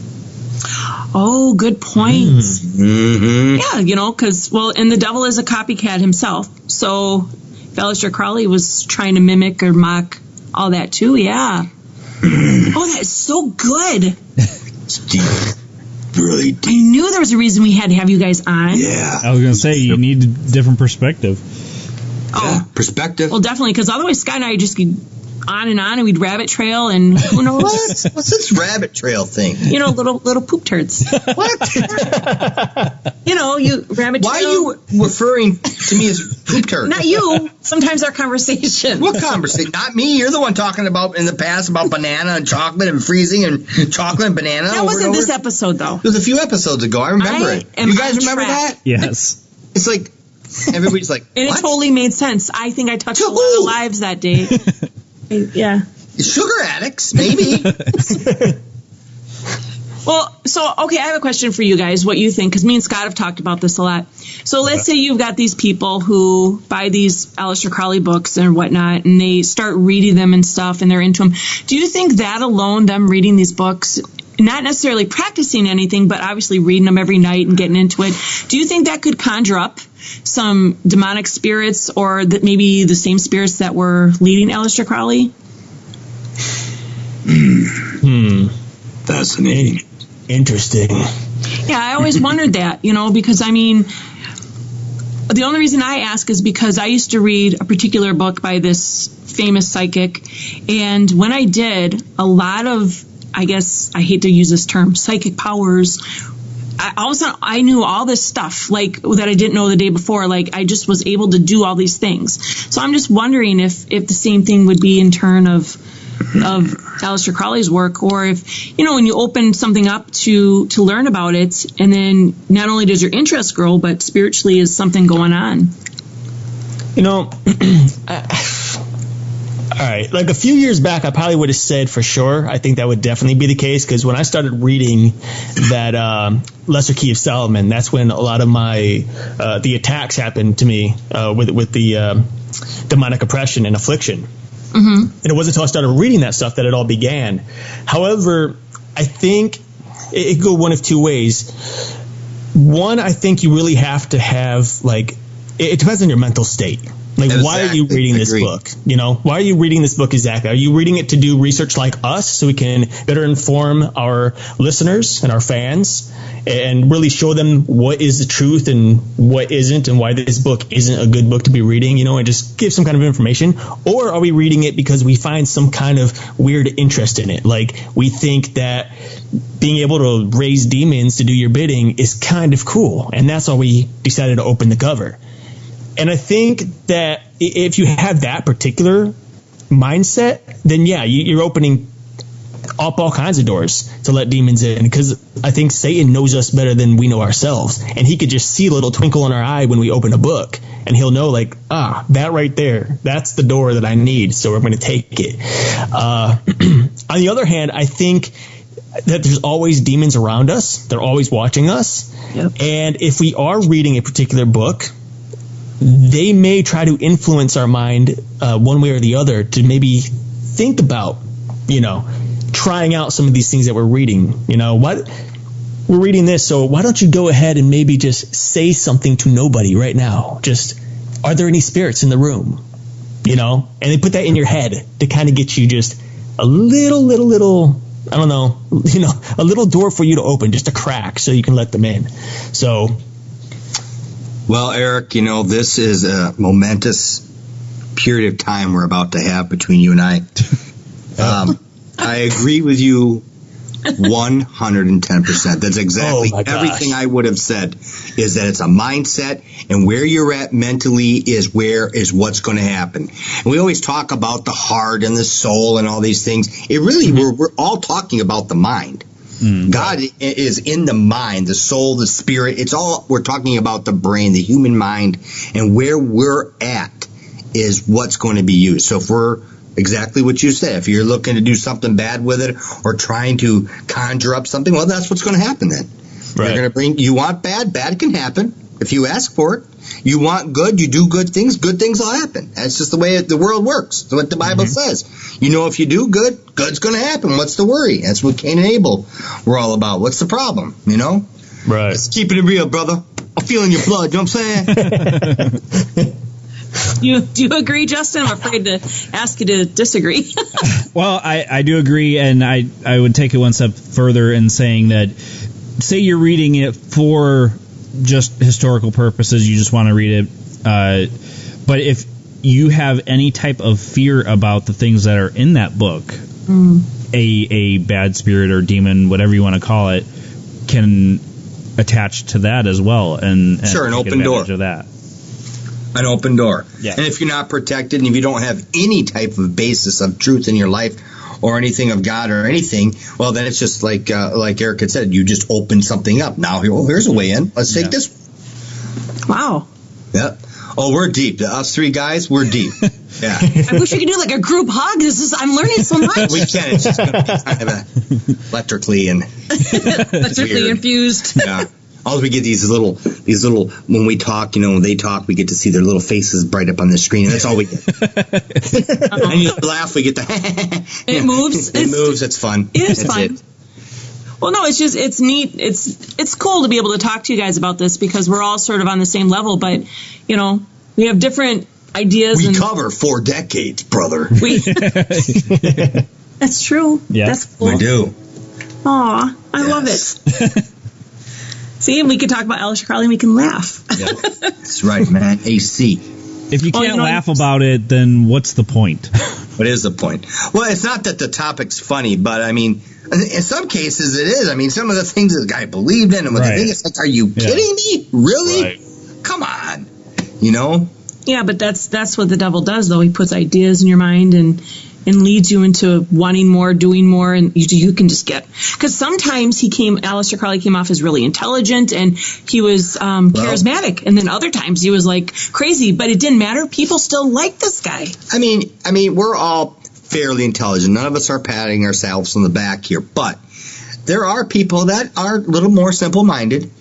H: Oh, good point.
G: Mm-hmm.
H: Yeah, because, and the devil is a copycat himself. So if Aleister Crowley was trying to mimic or mock all that too, yeah. Oh, that is so good.
G: It's deep. Really deep.
H: I knew there was a reason we had to have you guys on.
G: Yeah.
I: I was going to say, you need a different perspective.
G: Yeah, perspective.
H: Well, definitely, because otherwise Scott and I just get on, and we'd rabbit trail, and who knows?
G: What's this rabbit trail thing?
H: Little poop turds.
G: What?
H: You rabbit trail.
G: Why are you referring to me as poop turd?
H: Not you. Sometimes our conversation.
G: What conversation? Not me. You're the one talking about in the past about banana and chocolate and freezing and chocolate and banana.
H: That wasn't this episode, though.
G: It was a few episodes ago. I remember it. You guys remember that?
I: Yes.
G: It's like everybody's like,
H: and
G: what?
H: It totally made sense. I think I touched a lot of lives that day. Yeah.
G: Sugar addicts, maybe.
H: Well, I have a question for you guys, what you think, because me and Scott have talked about this a lot. So let's say you've got these people who buy these Aleister Crowley books and whatnot, and they start reading them and stuff, and they're into them. Do you think that alone, them reading these books, not necessarily practicing anything, but obviously reading them every night and getting into it, do you think that could conjure up some demonic spirits, or that maybe the same spirits that were leading Aleister Crowley?
G: Fascinating.
J: Interesting.
H: Yeah, I always wondered that, because the only reason I ask is because I used to read a particular book by this famous psychic, and when I did, a lot of, I guess I hate to use this term, psychic powers, all of a sudden I knew all this stuff that I didn't know the day before. I just was able to do all these things. So I'm just wondering if the same thing would be in turn of Aleister Crowley's work, or if when you open something up to learn about it, and then not only does your interest grow, but spiritually is something going on.
J: All right, a few years back, I probably would have said for sure. I think that would definitely be the case, because when I started reading that Lesser Key of Solomon, that's when a lot of my the attacks happened to me with the demonic oppression and affliction. Mm-hmm. And it wasn't until I started reading that stuff that it all began. However, I think it could go one of two ways. One, I think you really have to have it depends on your mental state. Why are you reading this book? Why are you reading this book exactly? Are you reading it to do research like us so we can better inform our listeners and our fans and really show them what is the truth and what isn't, and why this book isn't a good book to be reading, and just give some kind of information? Or are we reading it because we find some kind of weird interest in it? We think that being able to raise demons to do your bidding is kind of cool, and that's why we decided to open the cover. And I think that if you have that particular mindset, then yeah, you're opening up all kinds of doors to let demons in, because I think Satan knows us better than we know ourselves, and he could just see a little twinkle in our eye when we open a book, and he'll know, like, that right there, that's the door that I need, so we're going to take it. On the other hand, I think that there's always demons around us. They're always watching us.
H: Yep.
J: And if we are reading a particular book, they may try to influence our mind one way or the other to maybe think about, trying out some of these things that we're reading. What we're reading this, so why don't you go ahead and maybe just say something to nobody right now? Just, are there any spirits in the room? And they put that in your head to kind of get you just a little, I don't know, a little door for you to open, just a crack, so you can let them in. So,
G: well, Eric, this is a momentous period of time we're about to have between you and I. I agree with you 110%. That's exactly everything I would have said, is that it's a mindset, and where you're at mentally is what's going to happen. And we always talk about the heart and the soul and all these things. It really, we're all talking about the mind. God is in the mind, the soul, the spirit. We're talking about the brain, the human mind, and where we're at is what's going to be used. So if we're exactly what you said, if you're looking to do something bad with it or trying to conjure up something, well, that's what's going to happen then. Right. They're going to you want bad can happen if you ask for it. You want good, you do good things will happen. That's just the way the world works. That's what the Bible says. If you do good, good's going to happen. What's the worry? That's what Cain and Abel were all about. What's the problem?
J: Right.
G: Let's keep it real, brother. I'm feeling your blood. You know what I'm saying?
H: Do you agree, Justin? I'm afraid to ask you to disagree.
I: Well, I do agree, and I would take it one step further in saying that, say you're reading it for just historical purposes, you just want to read it, but if you have any type of fear about the things that are in that book, a bad spirit or demon, whatever you want to call it, can attach to that as well, and
G: sure, an open door
I: of that.
G: An open door.
I: Yeah.
G: And if you're not protected, and if you don't have any type of basis of truth in your life or anything of God or anything, well, then it's just like Eric had said, you just open something up. Now, here's a way in. Let's take this.
H: Wow.
G: Yep. Oh, we're deep. Us three guys, we're deep. Yeah.
H: I wish we could do like a group hug. I'm learning so much.
G: We can. It's just going to be kind of electrically
H: infused.
G: Yeah. All we get these little, when we talk, when they talk, we get to see their little faces bright up on the screen, and that's all we get. And you laugh, we get the
H: It moves.
G: It moves, it's fun.
H: It is
G: that's
H: fun.
G: It.
H: Well, no, it's neat. It's cool to be able to talk to you guys about this, because we're all sort of on the same level, but, we have different ideas.
G: We cover 4 decades, brother.
H: That's true.
I: Yeah.
H: That's cool.
G: We do.
H: Aw, I love it. See, and we can talk about Aleister Crowley and we can laugh.
G: Yeah. That's right, man. AC.
I: If you can't laugh about it, then what's the point?
G: What is the point? Well, it's not that the topic's funny, but I mean, in some cases it is. I mean, some of the things this guy believed in, and what they think, it's like, are you kidding me? Really? Right. Come on.
H: Yeah, but that's what the devil does, though. He puts ideas in your mind and leads you into wanting more, doing more, and you can just get... Because sometimes Aleister Crowley came off as really intelligent, and he was charismatic, and then other times he was, like, crazy, but it didn't matter. People still liked this guy. I
G: mean, we're all fairly intelligent. None of us are patting ourselves on the back here, but there are people that are a little more simple-minded, and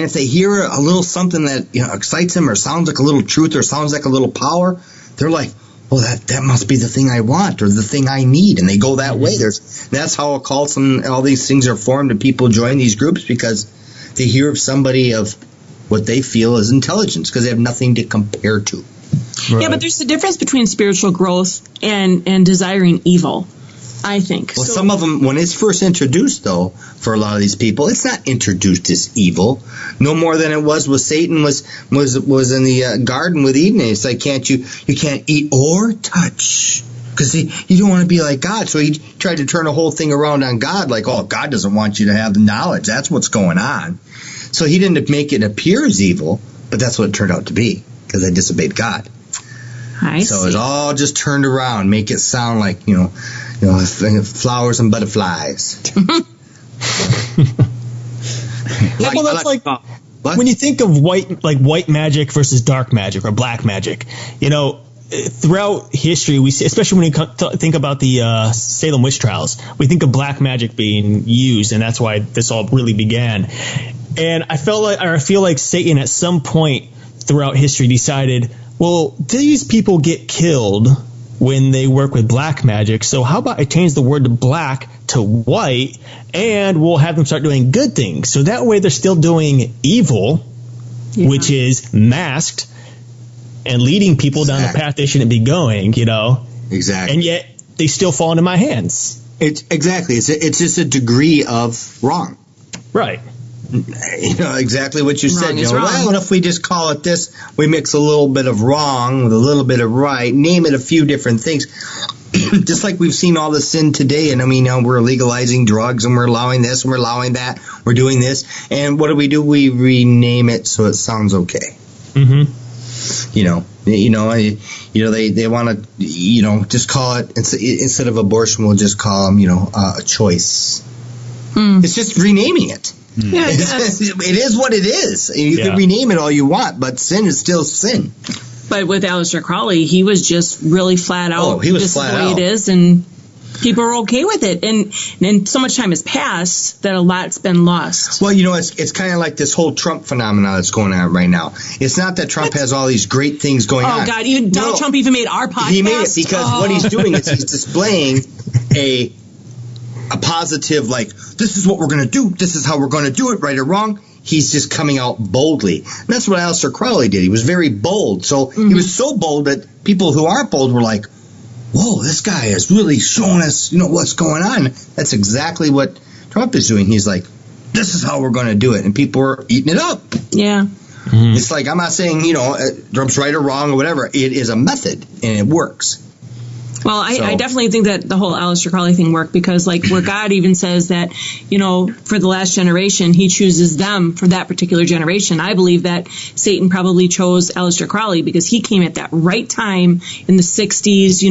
G: if they hear a little something that excites them or sounds like a little truth or sounds like a little power, they're like, well, that must be the thing I want or the thing I need, and they go that way. That's how occults and all these things are formed, and people join these groups because they hear of somebody of what they feel is intelligence, because they have nothing to compare to.
H: Right. Yeah, but there's a difference between spiritual growth and desiring evil, I think.
G: Well, some of them, when it's first introduced, though, for a lot of these people, it's not introduced as evil, no more than it was with Satan was in the garden with Eden. It's like, you can't eat or touch, because you don't want to be like God. So he tried to turn the whole thing around on God, like, oh, God doesn't want you to have the knowledge. That's what's going on. So he didn't make it appear as evil, but that's what it turned out to be, because they disobeyed God.
H: So
G: it's all just turned around, make it sound like, flowers and butterflies.
J: Yeah, well, that's like when you think of white magic versus dark magic or black magic. Throughout history, we see, especially when you think about the Salem witch trials, we think of black magic being used, and that's why this all really began. And I feel like Satan at some point throughout history decided, well, these people get killed when they work with black magic, so how about I change the word to black to white, and we'll have them start doing good things. So that way they're still doing evil, which is masked, and leading people down the path they shouldn't be going,
G: Exactly.
J: And yet they still fall into my hands.
G: It's just a degree of wrong.
J: Right.
G: Exactly what you said.
H: Wrong.
G: Well, if we just call it this, we mix a little bit of wrong with a little bit of right, name it a few different things. Just like we've seen all the sin today, and we're legalizing drugs, and we're allowing this, and we're allowing that, we're doing this, and what do? We rename it so it sounds okay. Mm-hmm. They want to, just call it, instead of abortion, we'll just call them, a choice. It's just renaming it.
H: Yeah,
G: it is what it is. You can rename it all you want, but sin is still sin.
H: But with Aleister Crowley, he was just really flat out.
G: Oh, he was
H: this
G: flat
H: is the way
G: out.
H: It is, and people are okay with it. And so much time has passed that a lot's been lost.
G: Well, it's kind of like this whole Trump phenomenon that's going on right now. It's not that Trump has all these great things going on.
H: Oh, God, even Donald Trump even made our podcast.
G: He made it because what he's doing is he's displaying a positive, like, this is what we're going to do. This is how we're going to do it, right or wrong. He's just coming out boldly. And that's what Aleister Crowley did. He was very bold. So he was so bold that people who aren't bold were like, whoa, this guy is really showing us, what's going on. That's exactly what Trump is doing. He's like, this is how we're going to do it. And people are eating it up.
H: Yeah.
G: Mm-hmm. It's like, I'm not saying, Trump's right or wrong or whatever. It is a method, and it works.
H: Well, I definitely think that the whole Aleister Crowley thing worked because, where God even says that, for the last generation, he chooses them for that particular generation. I believe that Satan probably chose Aleister Crowley because he came at that right time in the 60s,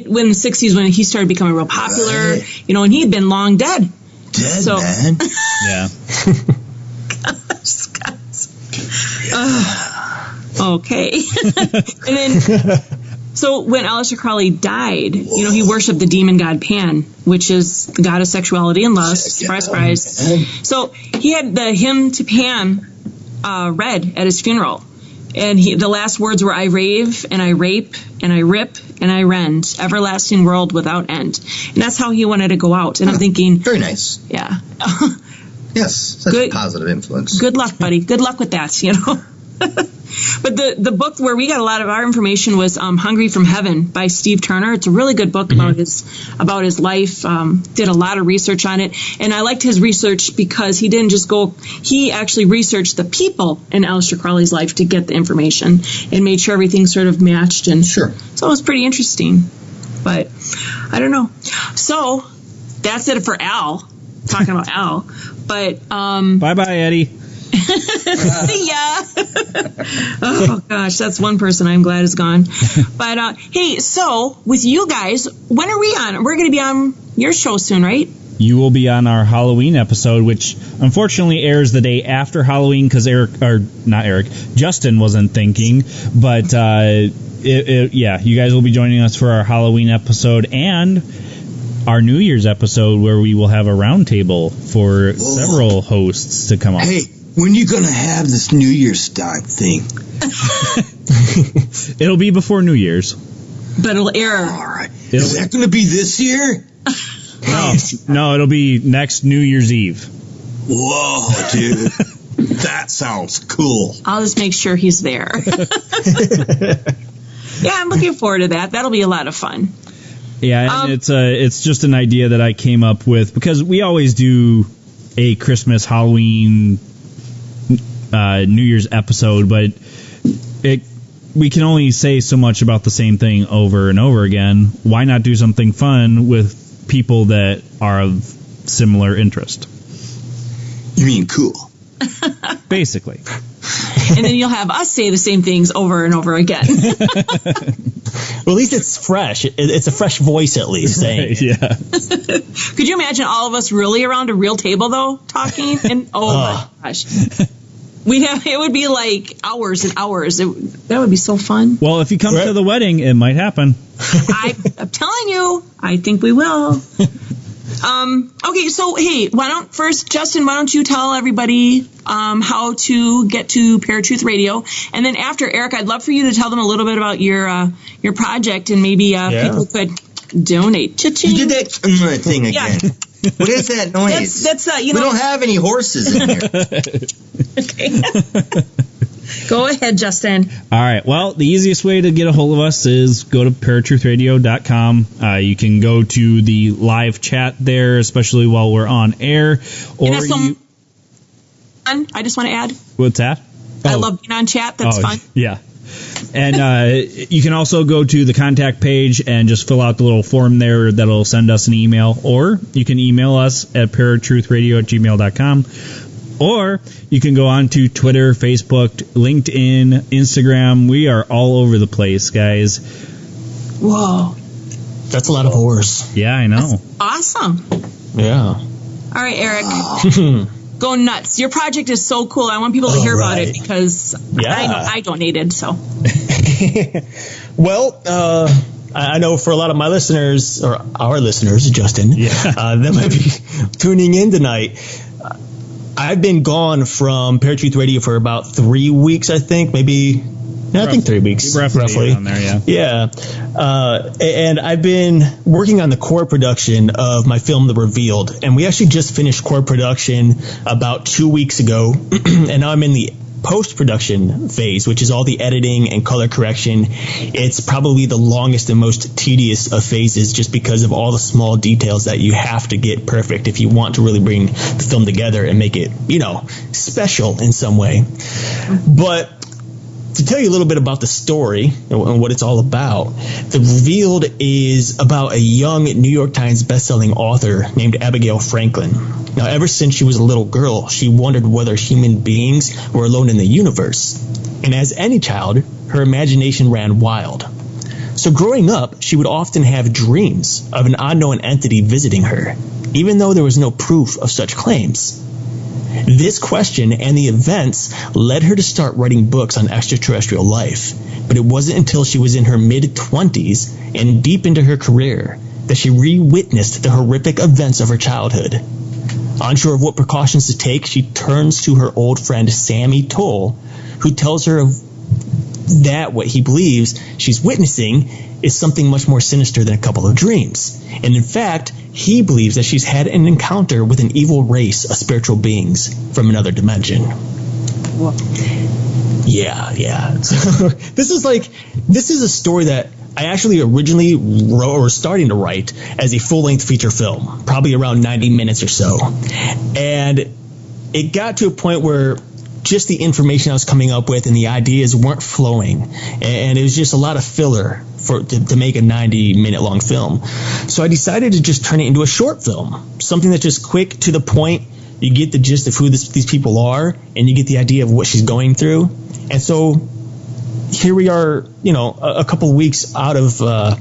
H: when the 60s, when he started becoming real popular, and he had been long dead.
G: Man.
I: Yeah.
H: Okay. And then... So when Aleister Crowley died, he worshipped the demon god Pan, which is the god of sexuality and lust. Surprise, surprise. So he had the hymn to Pan read at his funeral. And the last words were, I rave, and I rape, and I rip, and I rend, everlasting world without end. And that's how he wanted to go out. And I'm thinking...
G: Very nice.
H: Yeah.
G: Yes, such a positive influence.
H: Good luck, buddy. Good luck with that, But the book where we got a lot of our information was Hungry from Heaven by Steve Turner. It's a really good book about his life. Did a lot of research on it. And I liked his research because he didn't just he actually researched the people in Aleister Crowley's life to get the information and made sure everything sort of matched. And
G: sure.
H: So it was pretty interesting. But I don't know. So that's it for Al. Talking about Al. But
I: bye-bye, Eddie.
H: See ya. Oh gosh, that's one person I'm glad is gone. But hey, so with you guys, when are we on? We're going to be on your show soon, right?
I: You will be on our Halloween episode, which unfortunately airs the day after Halloween because Justin wasn't thinking. But you guys will be joining us for our Halloween episode and our New Year's episode where we will have a roundtable for several hosts to come on.
G: Hey, when are you going to have this New Year's thing?
I: It'll be before New Year's.
H: But it'll air.
G: All right. Is that going to be this year?
I: No, it'll be next New Year's Eve.
G: Whoa, dude. That sounds cool.
H: I'll just make sure he's there. Yeah, I'm looking forward to that. That'll be a lot of fun.
I: Yeah, and it's just an idea that I came up with because we always do a Christmas, Halloween, New Year's episode, but we can only say so much about the same thing over and over again. Why not do something fun with people that are of similar interest?
G: You mean cool?
I: Basically.
H: and then you'll have us say the same things over and over again.
J: Well, at least it's fresh. It's a fresh voice, at least, saying it.
I: Yeah.
H: Could you imagine all of us really around a real table, though, talking? And my gosh. It would be like hours and hours. That would be so fun.
I: Well, if you come to the wedding, it might happen.
H: I'm telling you, I think we will. Okay, so hey, Justin, why don't you tell everybody how to get to Paratruth Radio, and then after, Eric, I'd love for you to tell them a little bit about your project, and maybe people could donate. Cha-ching.
G: You did that thing again. Yeah. What is that noise?
H: That's
G: we don't have any horses in here.
H: Okay. Go ahead, Justin.
I: All right. Well, the easiest way to get a hold of us is go to paratruthradio.com. You can go to the live chat there, especially while we're on air. Or
H: I just want to add.
I: What's that?
H: I love being on chat. That's fun.
I: Yeah. And you can also go to the contact page and just fill out the little form there that'll send us an email. Or you can email us at paratruthradio@gmail.com. Or you can go on to Twitter, Facebook, LinkedIn, Instagram. We are all over the place, guys.
H: Whoa.
J: That's a lot of horse.
I: Yeah, I know.
H: That's awesome.
J: Yeah.
H: All right, Eric. Go nuts. Your project is so cool. I want people to hear about it because I donated. So.
J: Well, I know for a lot of my listeners, or our listeners, Justin, that might be tuning in tonight. I've been gone from Paratruth Radio for about 3 weeks, I think, maybe. I think 3 weeks, roughly.
I: On there,
J: yeah. And I've been working on the core production of my film, The Revealed. And we actually just finished core production about 2 weeks ago. And now I'm in the post-production phase, which is all the editing and color correction. It's probably the longest and most tedious of phases just because of all the small details that you have to get perfect if you want to really bring the film together and make it, special in some way. But to tell you a little bit about the story and what it's all about, The Revealed is about a young New York Times bestselling author named Abigail Franklin. Now, ever since she was a little girl, she wondered whether human beings were alone in the universe. And as any child, her imagination ran wild. So growing up, she would often have dreams of an unknown entity visiting her, even though there was no proof of such claims. This question and the events led her to start writing books on extraterrestrial life, but it wasn't until she was in her mid-20s and deep into her career that she re-witnessed the horrific events of her childhood. Unsure of what precautions to take, she turns to her old friend Sammy Toll, who tells her that what he believes she's witnessing is something much more sinister than a couple of dreams. And in fact, he believes that she's had an encounter with an evil race of spiritual beings from another dimension.
H: What?
J: Yeah. So this is a story that I actually originally wrote, or starting to write, as a full-length feature film, probably around 90 minutes or so. And it got to a point where just the information I was coming up with and the ideas weren't flowing, and it was just a lot of filler to make a 90-minute long film. So I decided to just turn it into a short film, something that's just quick, to the point. You get the gist of who these people are, and you get the idea of what she's going through. And so here we are, a couple of weeks out of the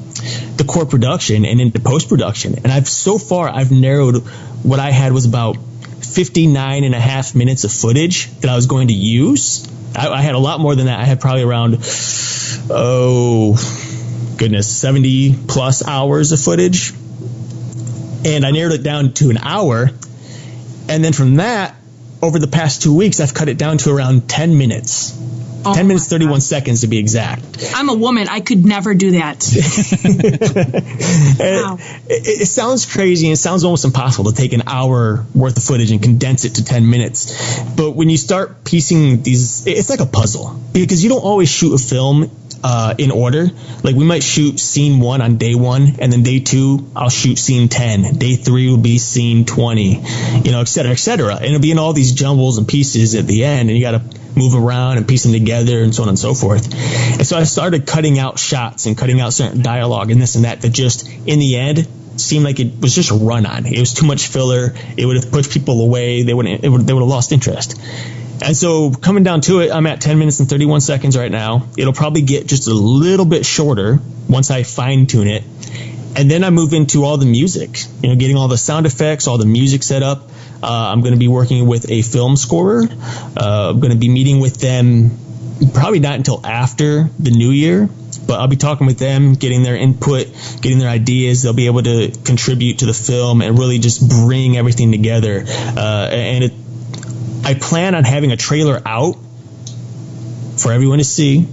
J: core production and into post-production. And I've narrowed what I had was about 59 and a half minutes of footage that I was going to use. I had a lot more than that. I had probably around, 70 plus hours of footage. And I narrowed it down to an hour. And then from that, over the past 2 weeks, I've cut it down to around 10 minutes. 10 minutes, 31 seconds to be exact.
H: I'm a woman. I could never do that.
J: Wow. It sounds crazy, and it sounds almost impossible to take an hour worth of footage and condense it to 10 minutes. But when you start piecing these, it's like a puzzle. Because you don't always shoot a film in order. Like, we might shoot scene 1 on day 1, and then day 2, I'll shoot scene 10. Day 3 will be scene 20, et cetera, et cetera. And it'll be in all these jumbles and pieces at the end, and you got to move around and piece them together and so on and so forth. And so I started cutting out shots and cutting out certain dialogue and this and that just, in the end, seemed like it was just a run-on. It was too much filler. It would have pushed people away. They would have lost interest. And so coming down to it, I'm at 10 minutes and 31 seconds right now. It'll probably get just a little bit shorter once I fine tune it. And then I move into all the music, getting all the sound effects, all the music set up. I'm going to be working with a film scorer. I'm going to be meeting with them probably not until after the new year, but I'll be talking with them, getting their input, getting their ideas. They'll be able to contribute to the film and really just bring everything together. I plan on having a trailer out for everyone to see,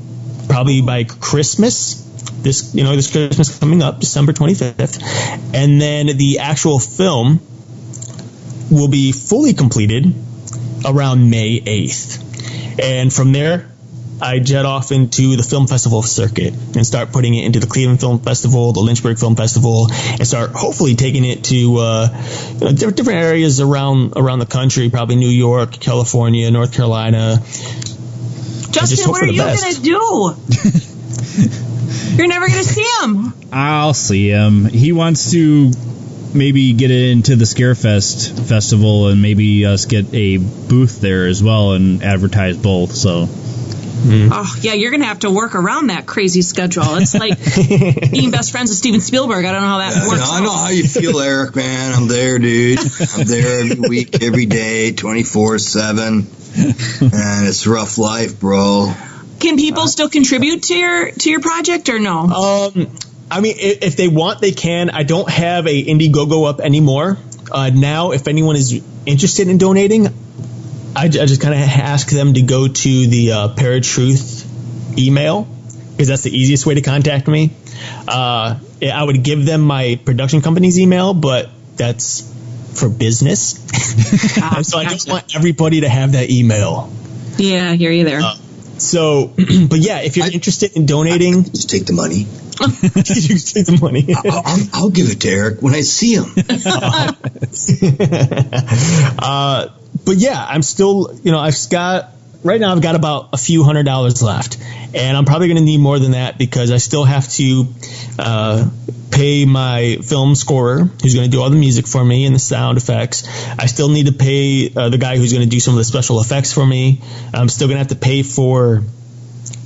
J: probably by Christmas. This Christmas coming up, December 25th, and then the actual film will be fully completed around May 8th. And from there, I jet off into the film festival circuit and start putting it into the Cleveland Film Festival, the Lynchburg Film Festival, and start hopefully taking it to different areas around the country, probably New York, California, North Carolina.
H: Justin, what are you going to do? You're never going to see him.
I: I'll see him. He wants to maybe get into the Scarefest festival and maybe us get a booth there as well and advertise both. So.
H: Oh, yeah, you're going to have to work around that crazy schedule. It's like being best friends with Steven Spielberg. I don't know how that works.
G: I know how you feel, Eric, man. I'm there, dude. I'm there every week, every day, 24/7. And it's rough life, bro.
H: Can people still contribute to your project or no?
J: I mean, if they want, they can. I don't have a Indiegogo up anymore. Now, if anyone is interested in donating, I just kind of ask them to go to the Paratruth email, because that's the easiest way to contact me. I would give them my production company's email, but that's for business. So I don't want everybody to have that email.
H: Yeah, I hear you there.
J: But yeah, if you're interested in donating,
G: just take the money.
J: You take the money.
G: I'll give it to Eric when I see him.
J: But yeah, I'm still, I've got about a few $100s left, and I'm probably going to need more than that because I still have to pay my film scorer who's going to do all the music for me and the sound effects. I still need to pay the guy who's going to do some of the special effects for me. I'm still going to have to pay for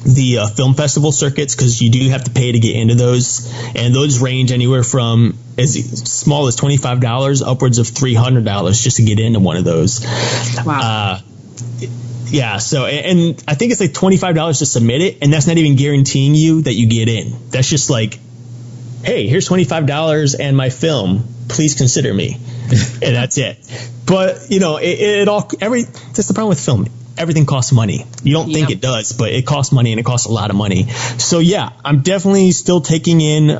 J: the film festival circuits, because you do have to pay to get into those, and those range anywhere from as small as $25 upwards of $300 just to get into one of those.
H: Wow.
J: Yeah, so, and I think it's like $25 to submit it, and that's not even guaranteeing you that you get in. That's just like, hey, here's $25 and my film, please consider me. And that's it. But, that's the problem with film. Everything costs money. You don't think it does, but it costs money, and it costs a lot of money. So yeah, I'm definitely still taking in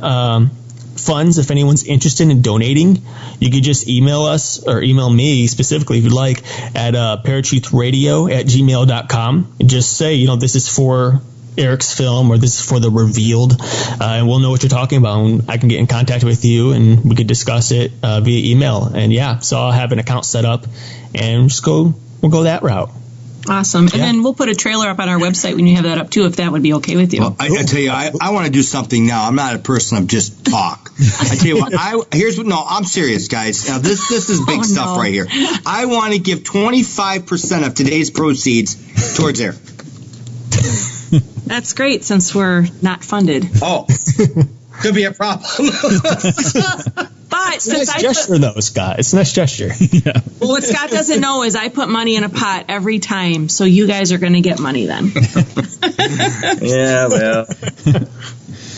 J: funds. If anyone's interested in donating, you could just email us, or email me specifically if you'd like, at paratruthradio@gmail.com. And just say, this is for Eric's film, or this is for the Revealed, and we'll know what you're talking about, and I can get in contact with you and we could discuss it via email. And yeah, so I'll have an account set up and we'll go that route.
H: Awesome. And then we'll put a trailer up on our website when you have that up too, if that would be okay with you.
G: Well, I tell you, I want to do something now. I'm not a person of just talk. I tell you what, I'm serious, guys. Now this is big stuff right here. I want to give 25% of today's proceeds towards Eric.
H: That's great, since we're not funded.
G: Oh, could be a problem.
H: But
J: it's a nice gesture, though, Scott. It's a nice gesture.
I: Yeah.
H: Well, what Scott doesn't know is I put money in a pot every time, so you guys are going to get money then.
G: Yeah, well.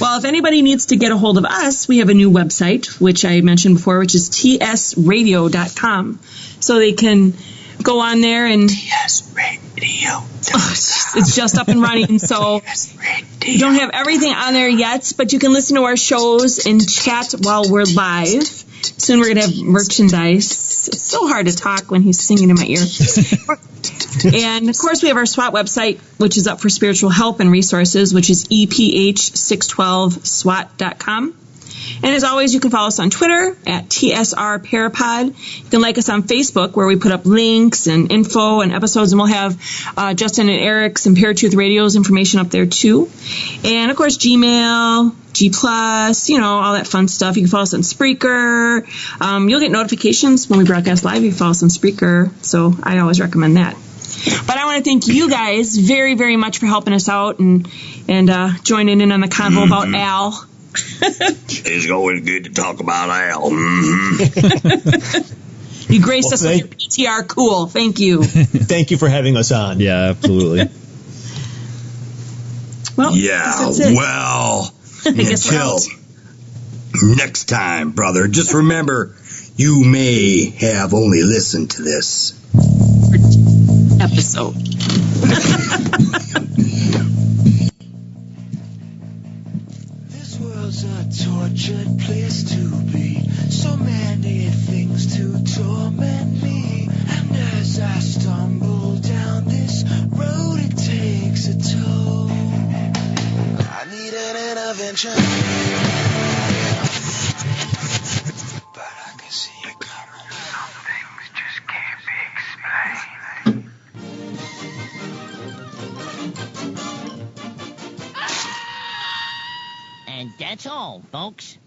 H: Well, if anybody needs to get a hold of us, we have a new website, which I mentioned before, which is tsradio.com. So they can go on there and...
G: TS Radio.
H: It's just up and running, so you don't have everything on there yet, but you can listen to our shows and chat while we're live. Soon we're going to have merchandise. It's so hard to talk when he's singing in my ear. And, of course, we have our SWAT website, which is up for spiritual help and resources, which is EPH612SWAT.com. And as always, you can follow us on Twitter at TSR Parapod. You can like us on Facebook, where we put up links and info and episodes, and we'll have Justin and Eric's and Paratruth Radio's information up there too. And of course, Gmail, G+, all that fun stuff. You can follow us on Spreaker. You'll get notifications when we broadcast live. You can follow us on Spreaker, so I always recommend that. But I want to thank you guys very, very much for helping us out and joining in on the convo about Al.
G: It's always good to talk about Al.
H: You graced us with your PTR cool. Thank you.
J: Thank you for having us on.
I: Yeah, absolutely.
H: Well, that's it.
G: Well,
H: I guess we're
G: until
H: out.
G: next time, brother, just remember, you may have only listened to this
H: episode.
C: This world's a tortured place to be. So many things to torment me. And as I stumble down this road, it takes a toll. I need an intervention. But I can see you coming. Some things just can't be explained.
E: And that's all, folks.